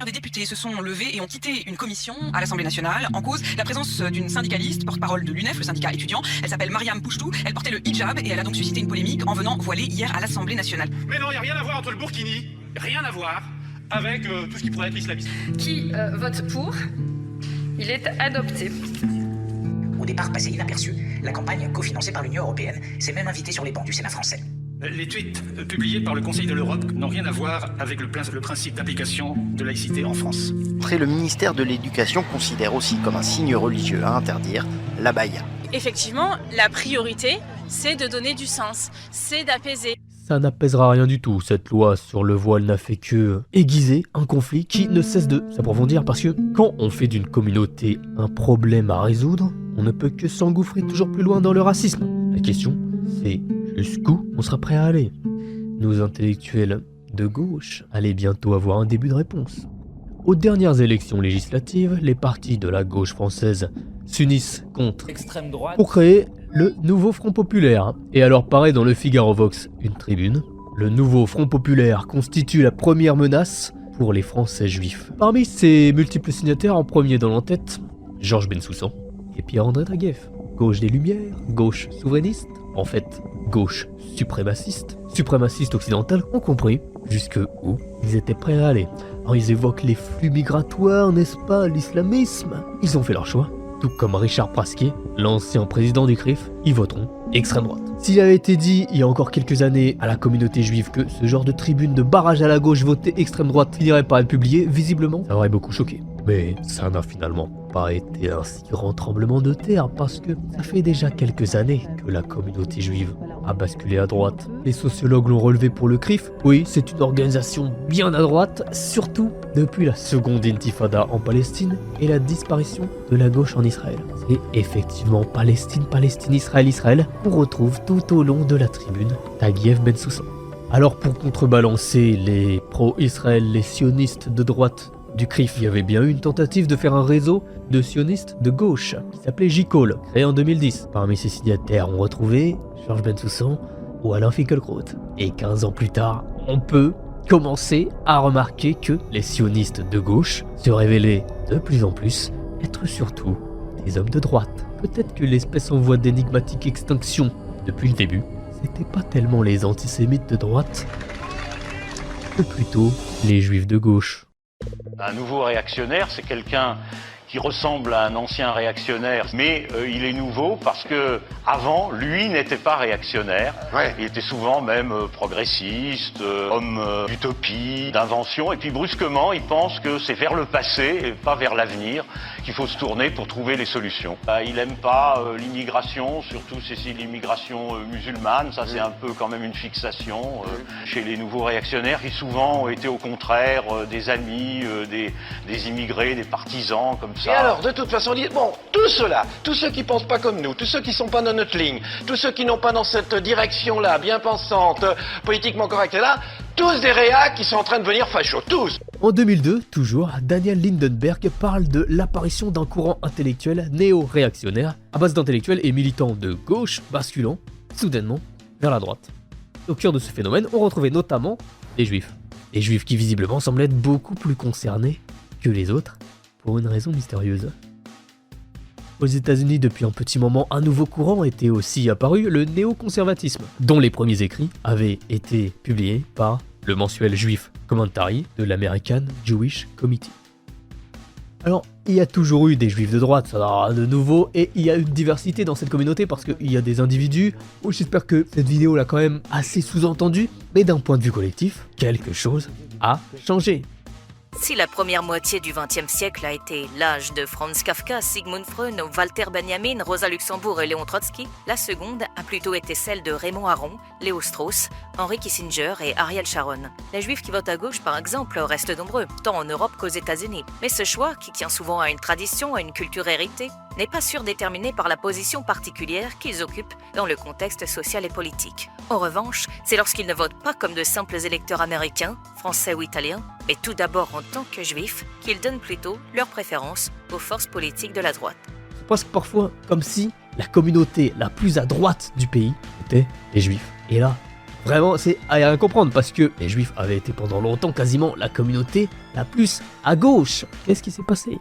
Des députés se sont levés et ont quitté une commission à l'Assemblée nationale en cause la présence d'une syndicaliste, porte-parole de l'UNEF, le syndicat étudiant. Elle s'appelle Mariam Pouchtou, elle portait le hijab et elle a donc suscité une polémique en venant voilée hier à l'Assemblée nationale. Mais non, il n'y a rien à voir entre le burkini, rien à voir avec tout ce qui pourrait être islamiste. Qui vote pour? Il est adopté. Au départ, passé inaperçu, la campagne cofinancée par l'Union européenne s'est même invitée sur les bancs du Sénat français. Les tweets publiés par le Conseil de l'Europe n'ont rien à voir avec le principe d'application de laïcité en France. Après, le ministère de l'Éducation considère aussi comme un signe religieux à interdire l'abaya. Effectivement, la priorité, c'est de donner du sens, c'est d'apaiser. Ça n'apaisera rien du tout, cette loi sur le voile n'a fait que aiguiser un conflit qui ne cesse de s'approfondir parce que quand on fait d'une communauté un problème à résoudre, on ne peut que s'engouffrer toujours plus loin dans le racisme. La question, c'est jusqu'où on sera prêt à aller? Nos intellectuels de gauche allaient bientôt avoir un début de réponse. Aux dernières élections législatives, les partis de la gauche française s'unissent contre l'extrême droite pour créer le nouveau Front Populaire. Et alors paraît dans le Figaro Vox une tribune. Le nouveau Front Populaire constitue la première menace pour les Français juifs. Parmi ses multiples signataires, en premier dans l'entête, Georges Bensoussan et Pierre-André Taguieff. Gauche des Lumières, gauche souverainiste, en fait, gauche suprémaciste, suprémaciste occidental, ont compris jusqu'où ils étaient prêts à aller. Alors ils évoquent les flux migratoires, n'est-ce pas, l'islamisme. Ils ont fait leur choix, tout comme Richard Prasquier, l'ancien président du CRIF, ils voteront extrême droite. S'il avait été dit il y a encore quelques années à la communauté juive que ce genre de tribune de barrage à la gauche votait extrême droite finirait par être publié, visiblement, ça aurait beaucoup choqué. Mais ça n'a finalement pas été un si grand tremblement de terre parce que ça fait déjà quelques années que la communauté juive a basculé à droite. Les sociologues l'ont relevé pour le CRIF. Oui, c'est une organisation bien à droite, surtout depuis la seconde intifada en Palestine et la disparition de la gauche en Israël. C'est effectivement Palestine, Palestine, Israël, Israël qu'on retrouve tout au long de la tribune Taguieff Bensoussan. Alors pour contrebalancer les pro-Israël, les sionistes de droite du CRIF, il y avait bien eu une tentative de faire un réseau de sionistes de gauche qui s'appelait J-Call, créé en 2010. Parmi ses signataires, on retrouvait Georges Bensoussan ou Alain Finkielkraut. Et 15 ans plus tard, on peut commençait à remarquer que les sionistes de gauche se révélaient de plus en plus être surtout des hommes de droite. Peut-être que l'espèce en voie d'énigmatique extinction depuis le début, c'était pas tellement les antisémites de droite, que plutôt les juifs de gauche. Un nouveau réactionnaire, c'est quelqu'un qui ressemble à un ancien réactionnaire, mais il est nouveau parce que avant, lui n'était pas réactionnaire. Ouais. Il était souvent même progressiste, homme d'utopie, d'invention, et puis brusquement, il pense que c'est vers le passé et pas vers l'avenir qu'il faut se tourner pour trouver les solutions. Il n'aime pas l'immigration, surtout c'est l'immigration musulmane, ça c'est un peu quand même une fixation chez les nouveaux réactionnaires qui souvent ont été au contraire des amis, des immigrés, des partisans comme ça. Et alors, de toute façon, bon, tous ceux-là, tous ceux qui pensent pas comme nous, tous ceux qui sont pas dans notre ligne, tous ceux qui n'ont pas dans cette direction-là, bien pensante, politiquement correcte, là, tous des réacs qui sont en train de devenir fachos, tous. En 2002, toujours, Daniel Lindenberg parle de l'apparition d'un courant intellectuel néo-réactionnaire à base d'intellectuels et militants de gauche basculant soudainement vers la droite. Au cœur de ce phénomène, on retrouvait notamment les juifs. Les juifs qui visiblement semblent être beaucoup plus concernés que les autres, pour une raison mystérieuse. Aux États-Unis, depuis un petit moment, un nouveau courant était aussi apparu, le néoconservatisme, dont les premiers écrits avaient été publiés par le mensuel juif Commentary de l'American Jewish Committee. Alors, il y a toujours eu des juifs de droite, ça n'a rien de nouveau, et il y a une diversité dans cette communauté parce qu'il y a des individus. J'espère que cette vidéo l'a quand même assez sous-entendu, mais d'un point de vue collectif, quelque chose a changé. Si la première moitié du XXe siècle a été l'âge de Franz Kafka, Sigmund Freud, Walter Benjamin, Rosa Luxembourg et Léon Trotsky, la seconde a plutôt été celle de Raymond Aron, Léo Strauss, Henry Kissinger et Ariel Sharon. Les juifs qui votent à gauche, par exemple, restent nombreux, tant en Europe qu'aux États-Unis. Mais ce choix, qui tient souvent à une tradition, à une culture héritée, n'est pas surdéterminé par la position particulière qu'ils occupent dans le contexte social et politique. En revanche, c'est lorsqu'ils ne votent pas comme de simples électeurs américains, français ou italiens, mais tout d'abord en tant que juifs, qu'ils donnent plutôt leur préférence aux forces politiques de la droite. C'est presque parfois comme si la communauté la plus à droite du pays était les juifs. Et là, vraiment, c'est à rien comprendre parce que les juifs avaient été pendant longtemps quasiment la communauté la plus à gauche. Qu'est-ce qui s'est passé ?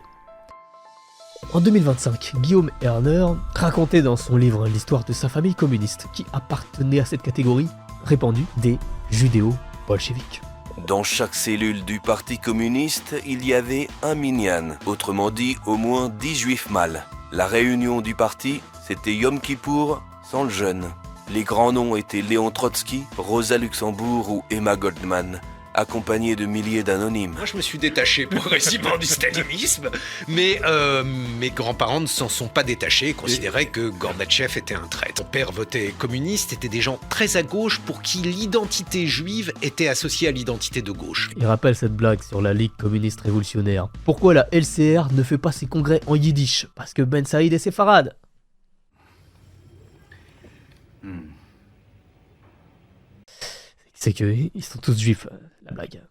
En 2025, Guillaume Erner racontait dans son livre l'histoire de sa famille communiste qui appartenait à cette catégorie répandue des judéo-bolcheviks. Dans chaque cellule du parti communiste, il y avait un minyan, autrement dit au moins 10 juifs mâles. La réunion du parti, c'était Yom Kippour sans le jeûne. Les grands noms étaient Léon Trotsky, Rosa Luxembourg ou Emma Goldman, accompagnés de milliers d'anonymes. Moi, je me suis détaché progressivement du stalinisme, mais mes grands-parents ne s'en sont pas détachés et considéraient que Gorbatchev était un traître. Mon père votait communiste, étaient des gens très à gauche pour qui l'identité juive était associée à l'identité de gauche. Il rappelle cette blague sur la Ligue communiste révolutionnaire. Pourquoi la LCR ne fait pas ses congrès en yiddish ? Parce que Ben Saïd est séfarade. C'est qu'ils sont tous juifs, la blague.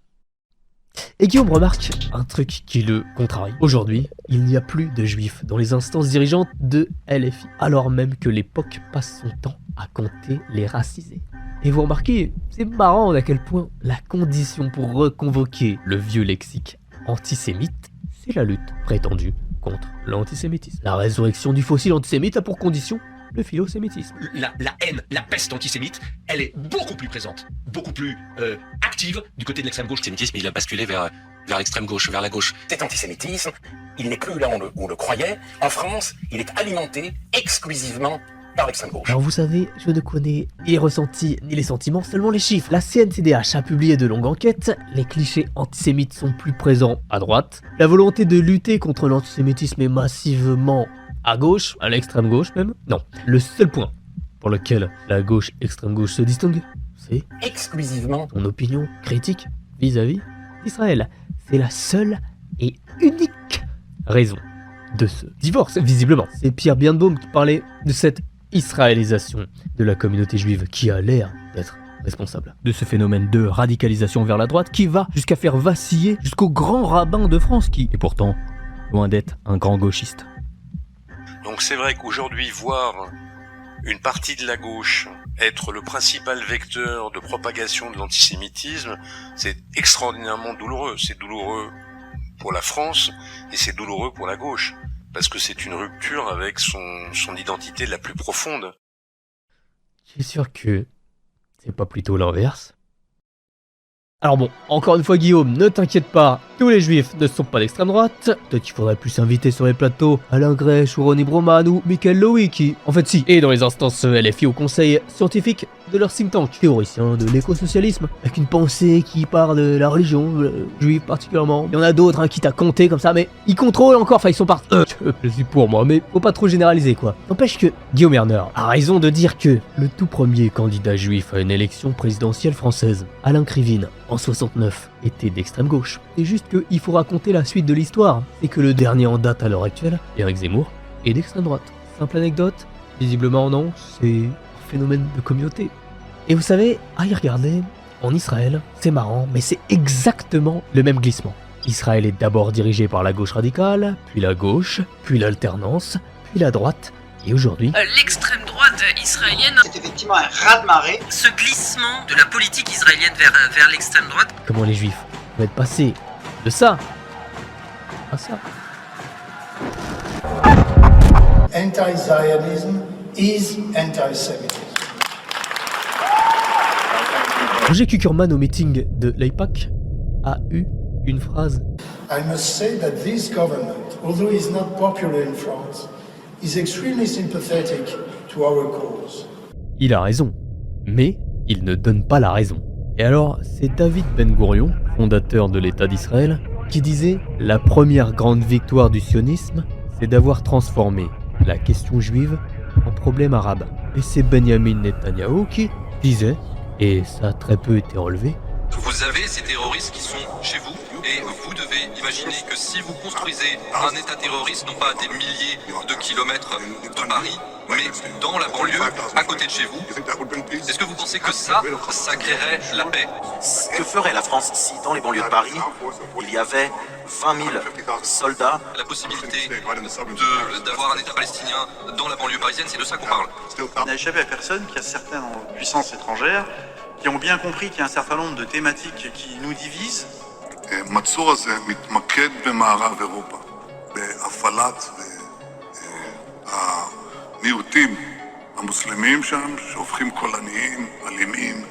Et Guillaume remarque un truc qui le contrarie. Aujourd'hui, il n'y a plus de juifs dans les instances dirigeantes de LFI, alors même que l'époque passe son temps à compter les racisés. Et vous remarquez, c'est marrant à quel point la condition pour reconvoquer le vieux lexique antisémite, c'est la lutte prétendue contre l'antisémitisme. La résurrection du fossile antisémite a pour condition le philosémitisme. La haine, la peste antisémite, elle est beaucoup plus présente, beaucoup plus active du côté de l'extrême gauche. L'antisémitisme, il a basculé vers l'extrême gauche, vers la gauche. Cet antisémitisme, il n'est plus là où on le croyait. En France, il est alimenté exclusivement par l'extrême gauche. Alors vous savez, je ne connais ni les ressentis ni les sentiments, seulement les chiffres. La CNCDH a publié de longues enquêtes, les clichés antisémites sont plus présents à droite. La volonté de lutter contre l'antisémitisme est massivement à gauche, à l'extrême gauche même. Non, le seul point pour lequel la gauche extrême gauche se distingue, c'est exclusivement son opinion critique vis-à-vis d'Israël. C'est la seule et unique raison de ce divorce, visiblement. C'est Pierre Birnbaum qui parlait de cette israélisation de la communauté juive qui a l'air d'être responsable de ce phénomène de radicalisation vers la droite qui va jusqu'à faire vaciller jusqu'au grand rabbin de France qui est pourtant loin d'être un grand gauchiste. Donc c'est vrai qu'aujourd'hui, voir une partie de la gauche être le principal vecteur de propagation de l'antisémitisme, c'est extraordinairement douloureux. C'est douloureux pour la France et c'est douloureux pour la gauche, parce que c'est une rupture avec son identité la plus profonde. Je suis sûr que c'est pas plutôt l'inverse. Alors bon, encore une fois Guillaume, ne t'inquiète pas, tous les juifs ne sont pas d'extrême droite. Peut-être qu'il faudrait plus inviter sur les plateaux Alain Grèche ou Ronnie Broman ou Michael Lowy qui, en fait si, et dans les instances LFI au conseil scientifique de leur think tank, théoricien de l'écosocialisme, avec une pensée qui part de la religion juive particulièrement. Il y en a d'autres qui t'a compté comme ça, mais ils contrôlent encore, enfin ils sont partis. Je suis pour moi, mais faut pas trop généraliser quoi. N'empêche que Guillaume Erner a raison de dire que le tout premier candidat juif à une élection présidentielle française, Alain Krivine, en 69, était d'extrême gauche. C'est juste qu'il faut raconter la suite de l'histoire, et que le dernier en date à l'heure actuelle, Éric Zemmour, est d'extrême droite. Simple anecdote, visiblement non, c'est un phénomène de communauté. Et vous savez, à y regarder, en Israël, c'est marrant, mais c'est exactement le même glissement. Israël est d'abord dirigé par la gauche radicale, puis la gauche, puis l'alternance, puis la droite, et aujourd'hui... L'extrême droite israélienne, c'est effectivement un raz-de-marée. Ce glissement de la politique israélienne vers l'extrême droite. Comment les juifs vont être passés de ça à ça. Anti-Zionism is anti-Semitism. Roger Kuckerman au meeting de l'AIPAC a eu une phrase. I must say that this government, although is not popular in France, is extremely sympathetic to our cause. Il a raison, mais il ne donne pas la raison. Et alors, c'est David Ben Gourion, fondateur de l'État d'Israël, qui disait « La première grande victoire du sionisme, c'est d'avoir transformé la question juive en problème arabe. » Et c'est Benjamin Netanyahou qui disait, et ça a très peu été relevé, vous avez ces terroristes qui sont chez vous et vous devez imaginer que si vous construisez un État terroriste, non pas à des milliers de kilomètres de Paris, mais dans la banlieue, à côté de chez vous, est-ce que vous pensez que ça créerait la paix? Que ferait la France si, dans les banlieues de Paris, il y avait 20 000 soldats? La possibilité d'avoir un État palestinien dans la banlieue parisienne, c'est de ça qu'on parle. Il n'a échappé à personne qu'il y a certaines puissances étrangères qui ont bien compris qu'il y a un certain nombre de thématiques qui nous divisent. המצור הזה מתמקד במערב אירופה, בהפעלת המיעוטים המוסלמים שם, שהופכים קולניים, אלימים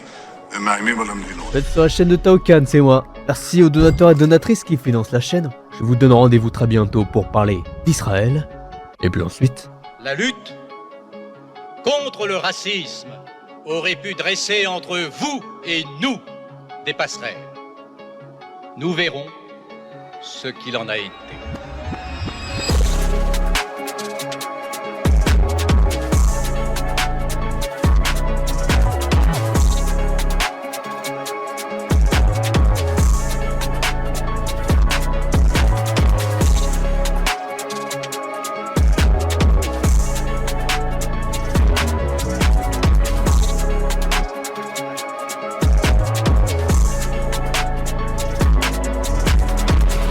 ומאיימים על המדינות. Vous êtes sur la chaîne de Taokan, c'est moi. Merci aux donateurs et donatrices qui financent la chaîne. Je vous donne rendez-vous très bientôt pour parler d'Israël. Et puis ensuite... La lutte contre le racisme aurait pu dresser entre vous et nous des passerelles. Nous verrons ce qu'il en a été.